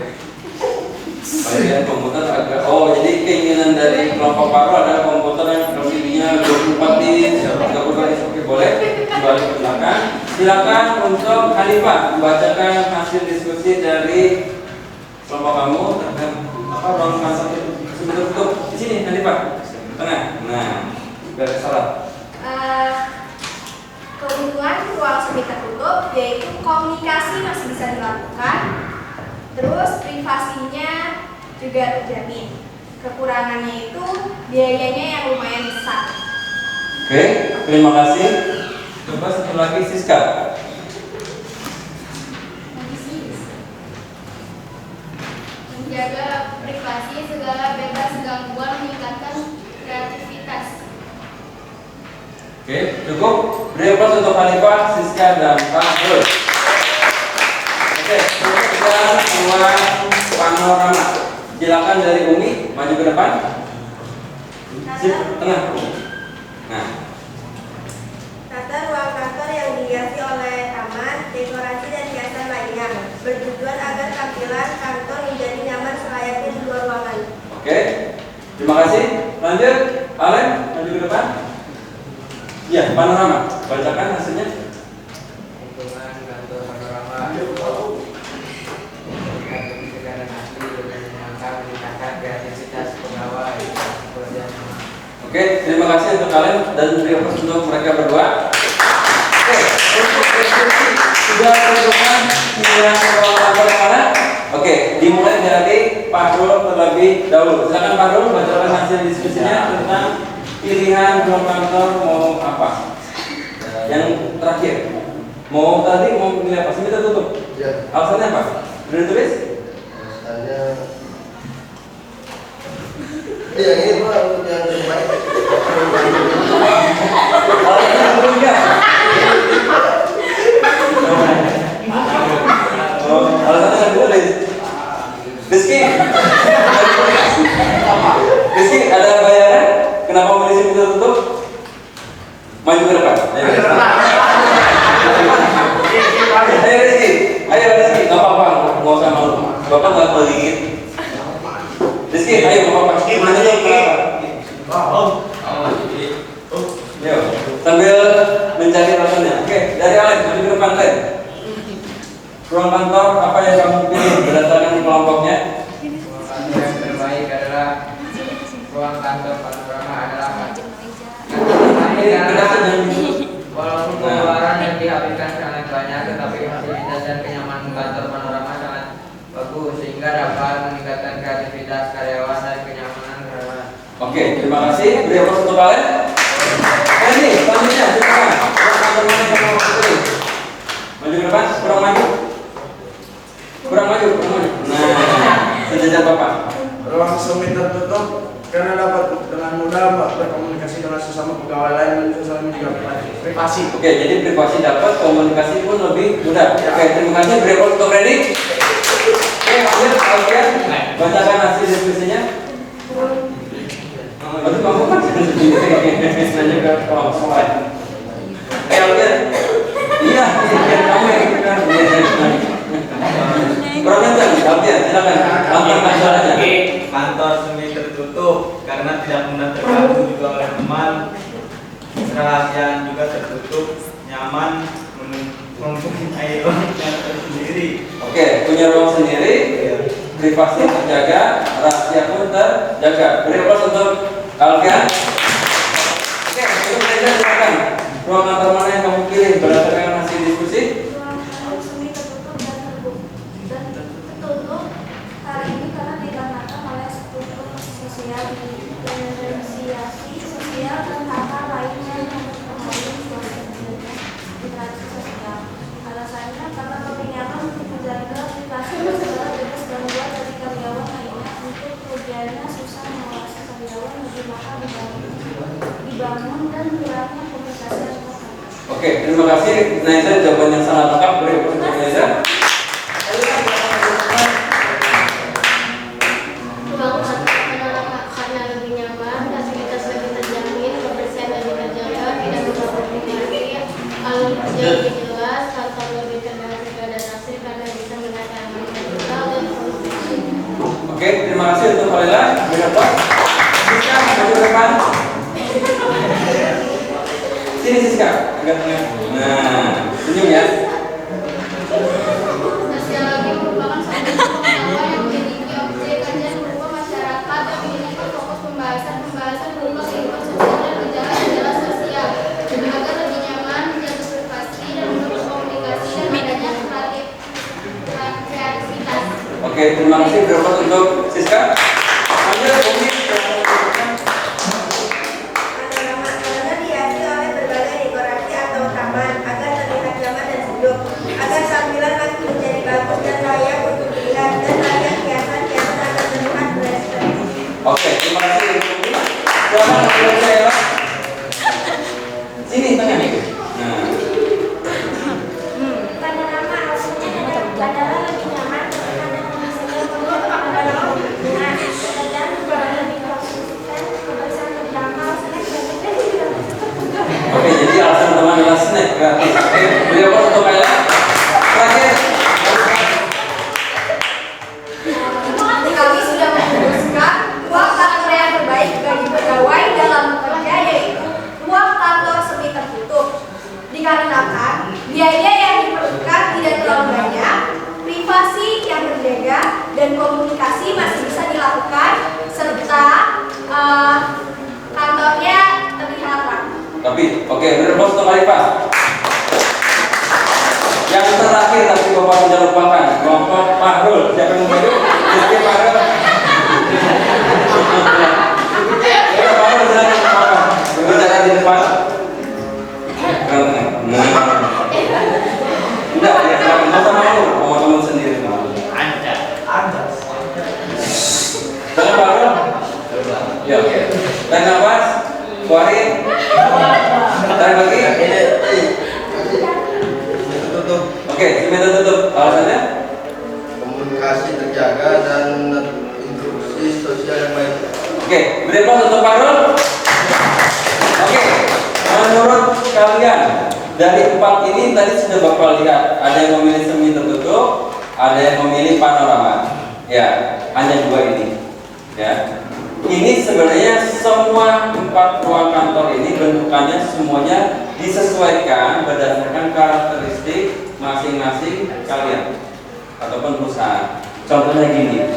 Bagian komputer agak, jadi keinginan dari kelompok Pak Rul adalah komputer yang LCD-nya 24 inch, 30 inch. Oke, boleh dibalik ke belakang. Silakan untuk Hanifah membacakan hasil diskusi dari kelompok kamu terhadap apa ruang kantor itu. Tertutup di sini Hanifah, tengah. Nah, biar salah. Keuntungan ruang semi tertutup yaitu komunikasi masih bisa dilakukan, terus privasinya juga terjamin. Kekurangannya itu biayanya yang lumayan besar. Oke, terima kasih. Coba satu lagi Siska. Menjaga privasi, segala bebas gangguan, meningkatkan kreativitas. Oke, cukup. Beri aplaus untuk Hanifah, Siska, dan Pak Rul. Oke, kita ruang panorama. Silakan dari Umi maju ke depan. Sip, tengah. Nah, Tata ruang kantor yang dihiasi oleh taman, dekorasi dan hiasan lainnya bertujuan agar tampilan kantor menjadi nyaman selayaknya di luar Terima kasih. Lanjut, Alen, maju ke depan. Ya, panorama. Bacakan hasilnya. Lingkungan kantor panorama meningkatkan asli dengan menangkap meningkatkan kreativitas pegawai pekerjaan. Oke, terima kasih untuk kalian dan beri aplaus untuk mereka berdua. Oke, untuk diskusi sudah tentukan pilihan kantor mana? Oke, dimulai dari Pak Rul terlebih dahulu. Silakan Pak Rul bacakan hasil diskusinya tentang pilihan kantor mau apa? Yang terakhir, mau pilih apa? Sini tertutup. Ya. Alasannya apa? Sudah ditulis? Alasannya ya ini Pak untuk yang terbaik. Alasannya berubah. Oh, alasannya nggak ditulis. Rizky, ada bayangan? Kenapa mau disini tertutup? Maju ke depan. Ayo Rizky, nggak apa-apa, nggak usah malu. Bapak nggak pelit. Rizky, ayo nggak apa-apa. Gimana Rizky? Yuk, sambil mencari alasannya. Oke, dari Alen, maju ke depan Alen. Ruang kantor apa yang kamu pilih berdasarkan kelompoknya? Ruang kantor yang terbaik adalah ruang kantor panorama adalah walaupun pengeluaran yang dihabiskan sangat banyak, tetapi fasilitas dan kenyamanan kantor panorama sangat bagus sehingga dapat meningkatkan kreativitas karyawan dan kenyamanan karyawan. Oke, terima kasih. Beri aplaus untuk kalian. Ini selanjutnya silakan. Ruang kantor mana yang kamu pilih? Maju ke depan, kurang maju. Nah, sejajar Bapak. Ruang semi tertutup karena dapat dengan mudah berkomunikasi dengan sesama pegawai lain dan sesama juga privasi. Oke, jadi privasi dapat, komunikasi pun lebih mudah. Oke, terima kasih. Beri aplaus untuk Randy. Oke, lanjut kalian bacakan hasil diskusinya. Aduh, kamu kan nanya ke kelompok lain. Kalian, iya, kamu yang kan. Kurang ajar, kalian silakan. Angkat masalahnya. Kantor semi tertutup karena tidak mudah terganggu juga oleh teman, kerahasiaan juga tertutup, nyaman, mempunyai ruang yang tersendiri. Oke, punya ruang sendiri, privasi terjaga, rahasia pun terjaga. Beri aplaus untuk Alfian. Oke, untuk Reza silakan. Ruang kantor mana yang kamu pilih berdasarkan hasil diskusi? Ruang semi tertutup dan tertutup hari ini karena dikarenakan oleh struktur sosial, diferensiasi sosial dan hal-hal lainnya yang mempengaruhi suasana interaksi sosial. Alasannya karena lebih nyaman untuk menjaga privasi dan segala bebas gangguan dari karyawan lainnya untuk kerjanya susah mengawasi karyawan lebih maka dibangun dan kurangnya komunikasi antar. Oke, terima kasih Naiza, jawaban yang sangat lengkap. Beri aplaus untuk Naiza. Ruang kantor panorama karena lebih nyaman, fasilitas lebih terjamin, kebersihan lebih terjaga, tidak berkomunikasi, alur kerja lebih jelas, kantor lebih terjaga dan asri karena bisa menata digital dan produktif. Oke, terima kasih untuk Khalila. Beri aplaus. Siska, maju ke depan. Sini Siska, agak tengah. Nah, senyum ya. Sosial lagi merupakan suatu pengetahuan yang memiliki objek kajian berupa masyarakat yang memiliki fokus pembahasan berupa kehidupan sosial dan gejala sosial agar lebih nyaman, menjaga privasi dan untuk komunikasi dan adanya kreativitas. Oke, terima kasih. Beri aplaus untuk Siska. Lanjut, Bumi. Panorama dihiasi oleh berbagai dekorasi atau taman agar terlihat nyaman dan sejuk, agar tampilan masih menjadi bagus dan layak untuk dilihat dan layak hiasan-hiasan agar terlihat berekspresi. Oke, terima kasih. Silakan Khalila Syahira. Sini tengah nih. Nah, Panorama alasannya adalah lebih nyaman, terkenal dan menghasilkan pengetahuan pada lingkungan. Pekerjaan juga lebih konsisten, kebersihan terjaga, snack dan juga oke, jadi alasan teman adalah snack gratis. Oke, beri aplaus untuk Kayla. Terakhir. Kami sudah memutuskan ruang kantor yang terbaik Oke, beri applause untuk Alifah. Yang terakhir tapi Bapak tidak lupakan, kelompok Fahrul. Siapa yang mau? Rizky Fahrul. Fahrul silakan lupakan. Berbicara di depan. Enggak, ya, nggak usah malu, mau teman sendiri malu. Jangan Fahrul. Ya, oke. Dan nafas, keluarin. Tarik lagi. Tutup. Oke, diminta tutup. Alasannya? Komunikasi terjaga dan interaksi sosial yang baik. Oke, beri applause untuk Fahrul. Oke, menurut kalian dari 4 ini tadi sudah Bapak lihat, ada yang memilih semi tertutup, ada yang memilih panorama. Ya, hanya 2 ini. Ya. Ini sebenarnya semua 4 ruang kantor ini bentukannya semuanya disesuaikan berdasarkan karakteristik masing-masing kalian ataupun perusahaan. Contohnya gini.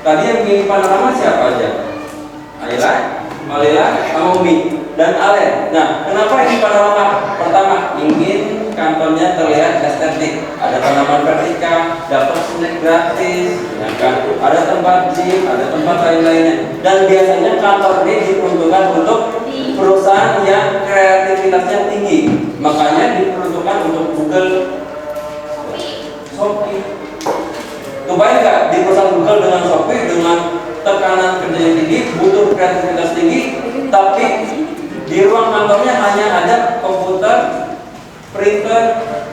Tadi yang pilih panorama siapa aja? Ayla, Malila, sama Umi dan Alen. Nah, kenapa ini panorama? Pertama, ingin kantornya terlihat estetik. Ada tanaman vertikal, dapat snack gratis, ya kan? Ada tempat gym, ada tempat lain-lainnya. Dan biasanya kantor ini diperuntukkan untuk perusahaan yang kreativitasnya tinggi. Makanya diperuntukkan untuk Google, Shopee. Kebayang nggak di perusahaan Google dengan Shopee dengan tekanan kerja yang tinggi, butuh kreativitas tinggi, tapi di ruang kantornya hanya ada komputer, printer,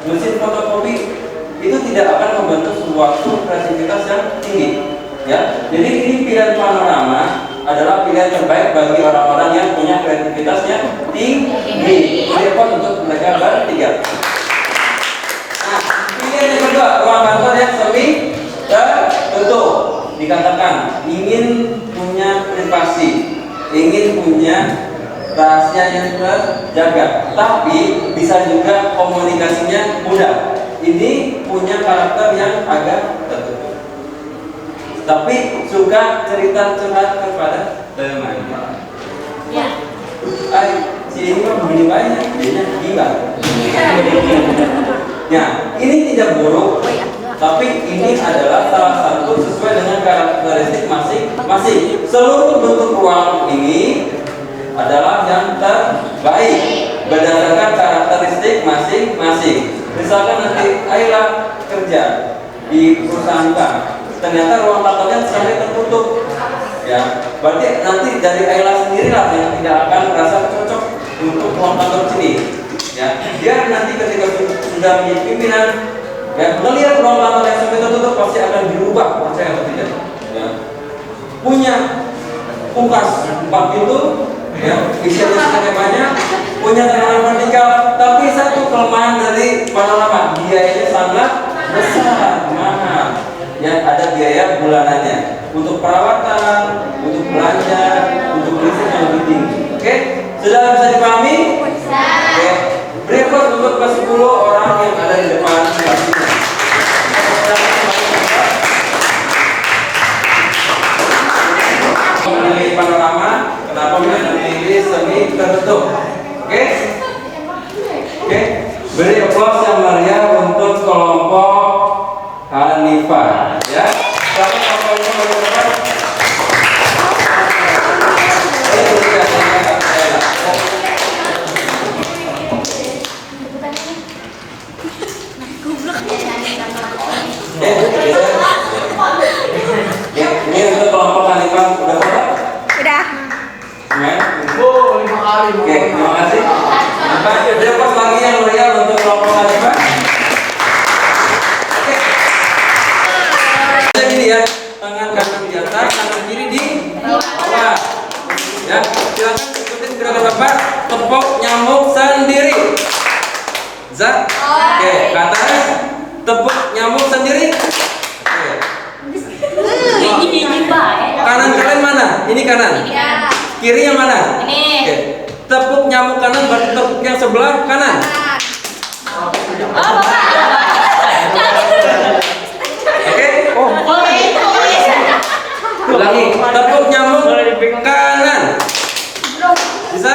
mesin fotokopi. Itu tidak akan membantu suatu kreativitas yang tinggi. Ya, jadi ini pilihan panorama adalah pilihan terbaik bagi orang-orang yang punya kreativitasnya tinggi. Repot untuk mereka bertiga. Nah, pilihan yang kedua, ruang kantor yang semi tertutup. Dikatakan ingin punya privasi, ingin punya rahasia yang terjaga, tapi bisa juga komunikasinya mudah. Ini punya karakter yang agak tertutup, tapi suka cerita curhat kepada temannya. Ya. Si ini mah begini banyak, dia gila. Nah, ini tidak buruk, tapi ini adalah salah satu sesuai dengan karakteristik masing-masing. Seluruh bentuk ruang ini adalah yang terbaik berdasarkan karakteristik masing-masing. Misalkan nanti Ayla kerja di perusahaan bank, ternyata ruang kantornya sampai tertutup, ya berarti nanti dari Ayla sendirilah yang tidak akan merasa cocok untuk ruang kantor sini. Ya, dia nanti ketika sudah menjadi pimpinan, ya melihat ruang kantor yang sampai tertutup pasti akan dirubah, percaya atau tidak? Ya. Punya kulkas 4 pintu, ya isinya sangat banyak, punya tanaman vertikal, tapi satu kelemahan dari panorama, biayanya sangat besar, mahal. Ya, ada biaya bulanannya untuk perawatan, untuk belanja, untuk listrik yang lebih tinggi. Oke, sudah bisa dipahami? Oke, berikut untuk ke 10 orang yang ada di depan kelas ini. Memilih panorama, kenapa memilih semi tertutup? Oke? Oke, beri applause yang meriah untuk kelompok Hanifah. Ya, selamat kelompok ini untuk kelompok Hanifah udah berapa? Udah. Oke, terima kasih. Beri applause lagi yang meriah untuk kelompok Hanifah. Oke. Jadi ya, tangan kanan di atas, tangan kiri di bawah. Ya, silakan ikutin gerakan Bapak. Tepuk nyamuk sendiri. Zat. Oke, ke atas. Tepuk nyamuk sendiri. Oke. Kanan kalian mana? Ini kanan. Kiri yang mana? Ini. Oke. Tepuk nyamuk kanan berarti tepuk yang sebelah kanan. Oke. Ulangi. Tepuk nyamuk kanan. Bisa?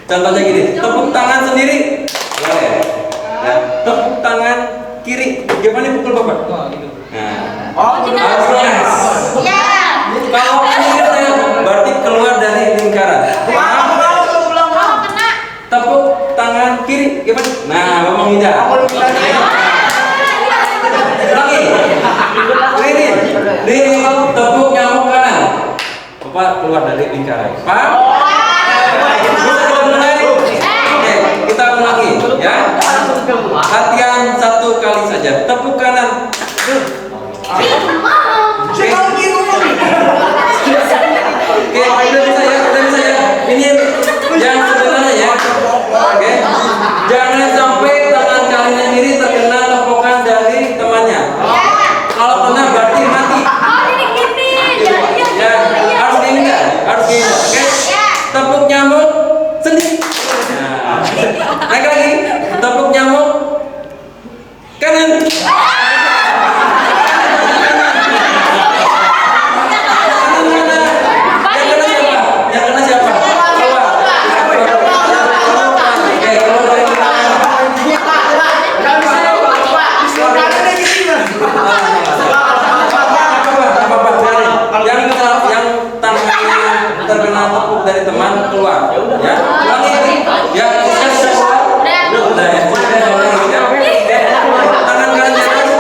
Contohnya gini, tepuk tangan sendiri boleh. Ya, tepuk tangan kiri, gimana pukul bapak? Nah, harus keras. Ya. Kalau ini berarti keluar dari lingkaran. Kalau kena. Tepuk tangan kiri, gimana? Nah, bapak menghindar. Lagi. Ini tepuk nyamuk kanan. Bapak keluar dari lingkaran. Paham? Bisa kita mulai? Oke, kita ulangi ya. Latihan 1 kali saja. Tepuk kanan. Oke, udah bisa ya, udah bisa ya. Ini yang sebenarnya ya. Oke, jangan sampai tangan kalian sendiri terkena tepukan dari temannya. Kalau kena berarti mati. Ya, harus gini kan? Harus gini. Oke, tepuk nyamuk sendiri. Nah, naik lagi. Tepuk nyamuk kanan. Terkena tepuk dari teman keluar. Ya, ulangi. Ya, kita keluar. Udah ya. Tangan kanan di atas.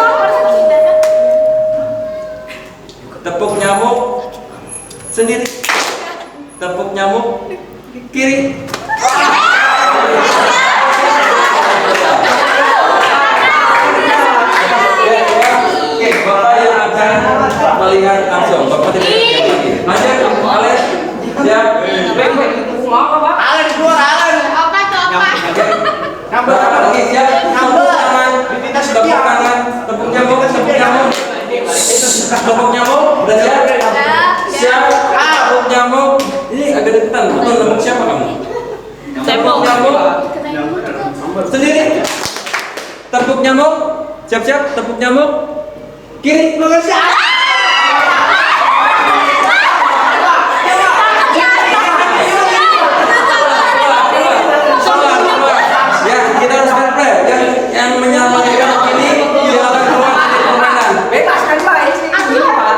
Tepuk nyamuk sendiri. Tepuk nyamuk kiri. Oke, Bapak yang akan melihat langsung. Bapak tidak lagi. Aja kalian siap. Alen keluar, Alen. Apa tuh apa? Bapak lagi siap. Tepuk tangan, tepuk tangan, tepuk nyamuk, tepuk nyamuk. Tepuk nyamuk, udah siap? Siap. Tepuk nyamuk. Ini agak deketan. Betul tepuk siapa kamu? Tepuk nyamuk sendiri. Tepuk nyamuk. Siap-siap. Tepuk nyamuk kiri. Ya, kita harus fair play. Yang menyelamatkan ini dia akan keluar dari permainan.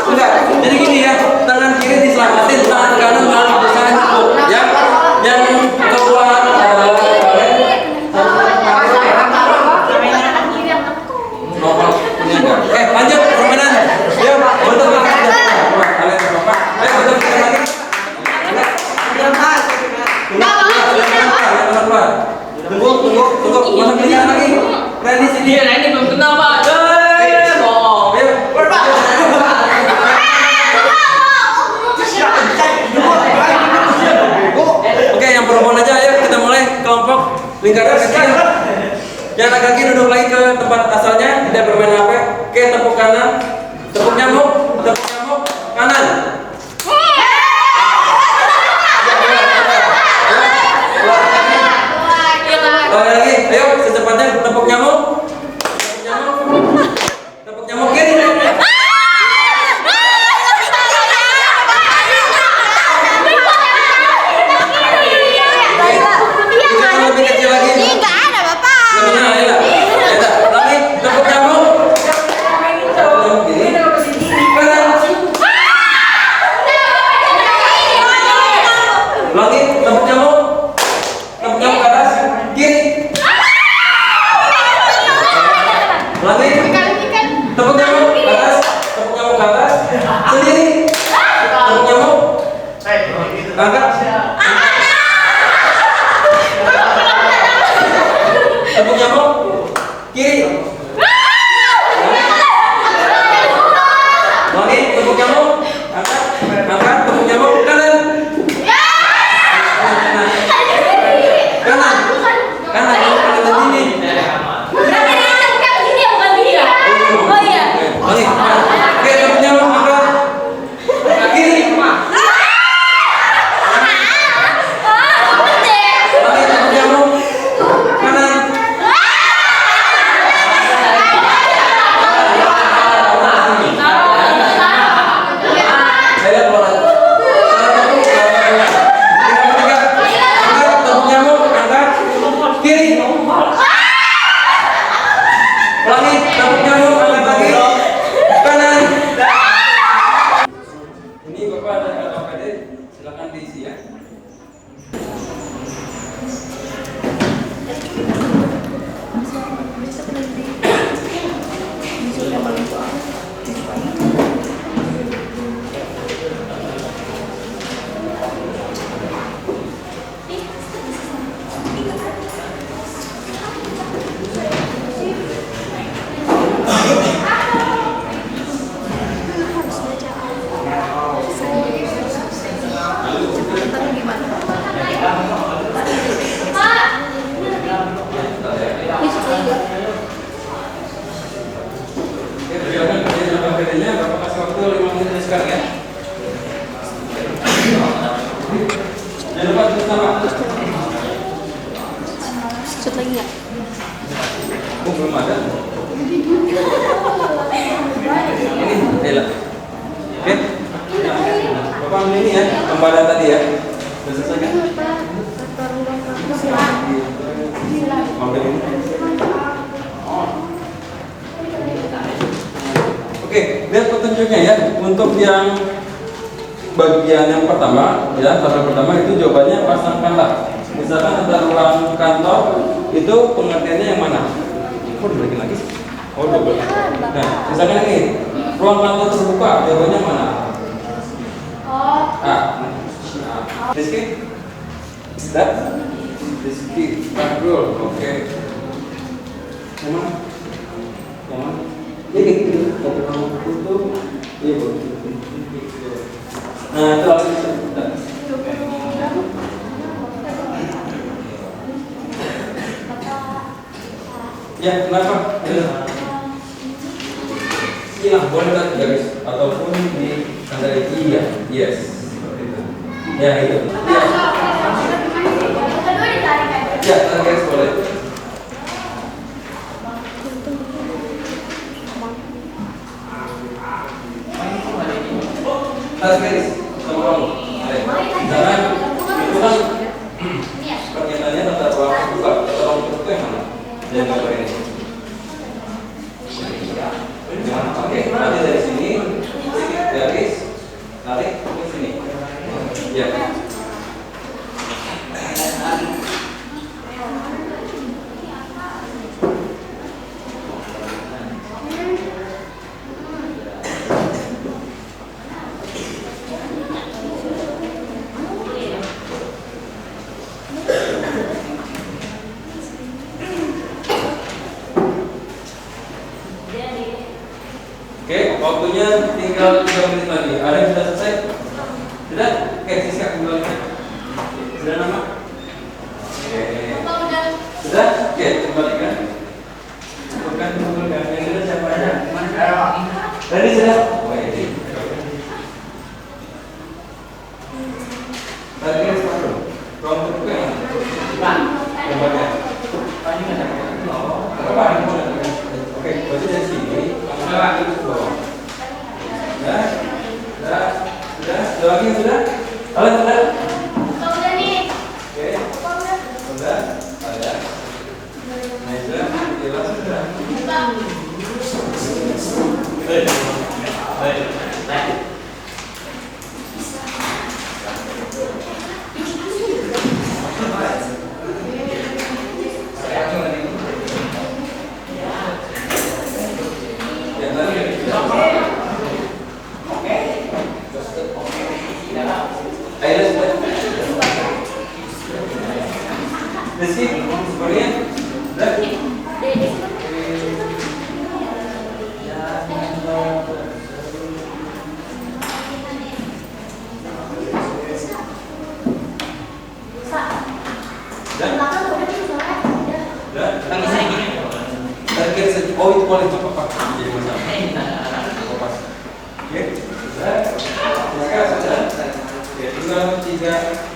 Enggak. Jadi gini ya, tangan kiri diselamatin, tangan kanan malah berusaha nyebut. Ya, yang keluar adalah kalian. Lanjut permainan. Yuk, bentuk lagi. Kalian bapak. Bentuk lagi. Tunggu, masuk lagi. Ready sini. Ini belum kenal Pak. Oke, yang perempuan aja ayo kita mulai kelompok lingkaran kecil. Yang laki-laki duduk lagi ke tempat asalnya, tidak bermain HP. Oke, tepuk kanan, tepuk nyamuk kanan. Lagi, ayo secepatnya tepuk nyamuk kiri. Lebih kecil lagi. Nggak ada, Bapak. Lagi, tepuk nyamuk kiri. Kanan. Lagi, tepuk nyamuk ke atas kiri. Lagi, tepuk nyamuk ke atas sendiri. Tepuk nyamuk angkat. Tepuk nyamuk kiri. Lagi, tepuk nyamuk angkat. Tepuk nyamuk kanan. Kanan ini. Lagi, oke, tepuk nyamuk angkat kiri. Lagi, tepuk nyamuk kanan. maksud lagi nggak? Oh, belum ada. Ini, Ella. Oke. Bapak ambil ini ya, lembaran tadi ya. Sudah selesai kan? Ambil ini. Oke, lihat petunjuknya ya. Untuk yang bagian yang pertama, ya, tabel pertama itu jawabannya pasangkanlah. Misalkan ada ruang kantor, itu pengertiannya yang mana? Kok dibagi lagi? Oh, double. Nah, misalkan ini ruang kantor terbuka, jawabannya mana? A. Rizky? That? Rizky. Abdul. Oke. Yang mana? Yang mana? Ini gitu. Kalau kamu tutup, iya boleh. Nah, itu harus kita. Ya, kenapa? Iya, boleh kan garis ataupun di tanda iya, yes. Seperti itu. Ya, itu. Ya. Ya, tanda garis boleh. Tanda garis sama kamu. Jangan itu kan pernyataannya tata ruang terbuka, tata ruang terbuka yang mana? Dan gambar ini. Oke, nanti dari sini garis tarik ke sini. Ya. Oke, waktunya tinggal 3 menit lagi. Ada yang sudah selesai? Sudah? Oke, siap kembalikan. Sudah nama? Oke. Sudah? Oke, kembalikan. Bukan kembalikan. Yang sudah siapa aja? Tadi sudah? Oh, ini. Tadi yang sepatu. Ruang terbuka yang mana? Kembalikan. Oke, berarti dari sini. Sudah, sudah lagi sudah? Kalian sudah? Sudah nih. Oke. Sudah? Ada. Nah, sudah? Jelas sudah. Rizky, sebenarnya oh itu boleh apa jadi masalah. Oke, sudah. Oke, tinggal 3.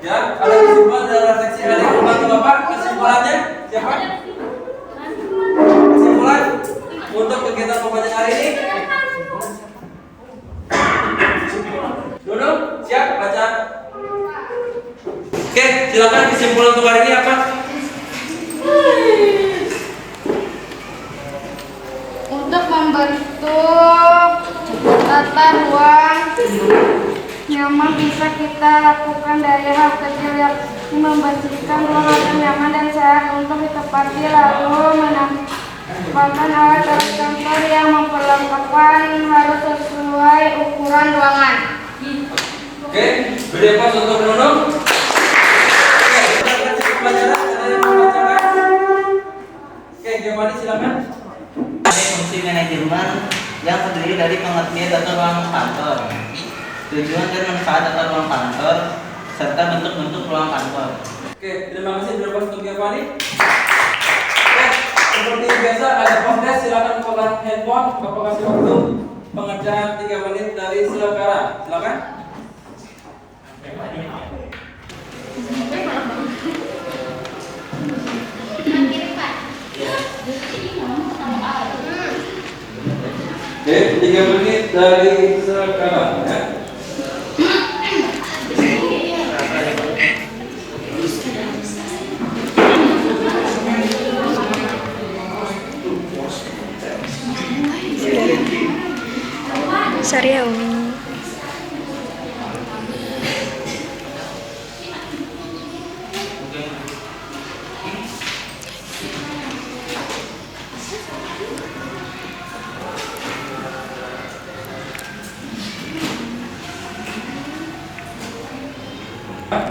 Ya, ada kesimpulan dalam seksi ada yang membantu Bapak kesimpulannya siapa? Kesimpulan untuk kegiatan pembelajaran hari ini. Duduk, siap baca. Oke, silakan kesimpulan untuk hari ini apa? Untuk membentuk tata ruang nyaman bisa kita lakukan dari hal kecil yang membersihkan ruangan yang nyaman dan sehat untuk ditempati, lalu menambahkan alat kantor yang memperlengkapan harus sesuai ukuran ruangan. Oke, beri pas untuk Nunung. Oke, kita lanjut pembelajaran. Ada yang mau bacakan? Oke, gimana silakan. Ada fungsi manajemen yang terdiri dari pengertian tata ruang kantor, tujuan dan manfaat tata ruang kantor, serta bentuk-bentuk ruang kantor. Oke, terima kasih Bapak Studio Fani. Oke, seperti biasa ada podcast, silakan pegang handphone. Bapak kasih waktu pengerjaan 3 menit dari sekarang. Silakan. Oke, 3 menit dari sekarang ya. Sorry ya Umi.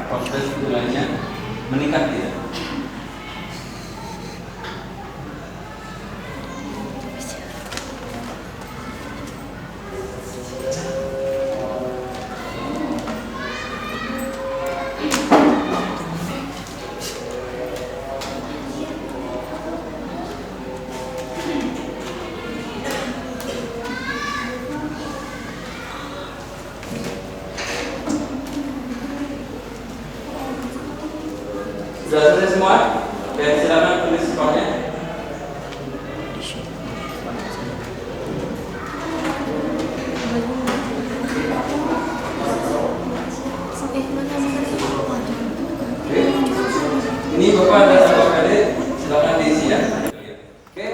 Proses nilainya meningkat tidak? Sudah selesai semua? Dan silakan tulis skornya. Oke. Ini Bapak ada sahabat kredit, silakan diisi ya. Oke.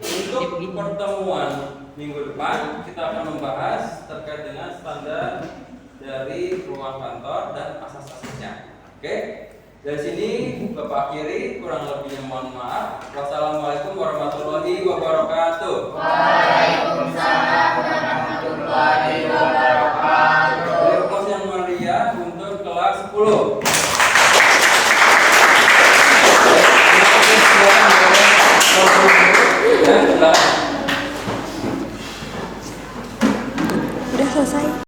Untuk pertemuan minggu depan kita akan membahas terkait dengan standar dari ruang kantor dan asas-asasnya. Oke. Dari sini Bapak akhiri, kurang lebihnya mohon maaf. Wassalamualaikum warahmatullahi wabarakatuh. Waalaikumsalam warahmatullahi wabarakatuh. Beri aplaus yang meriah untuk kelas 10. Ya, silakan. Udah selesai.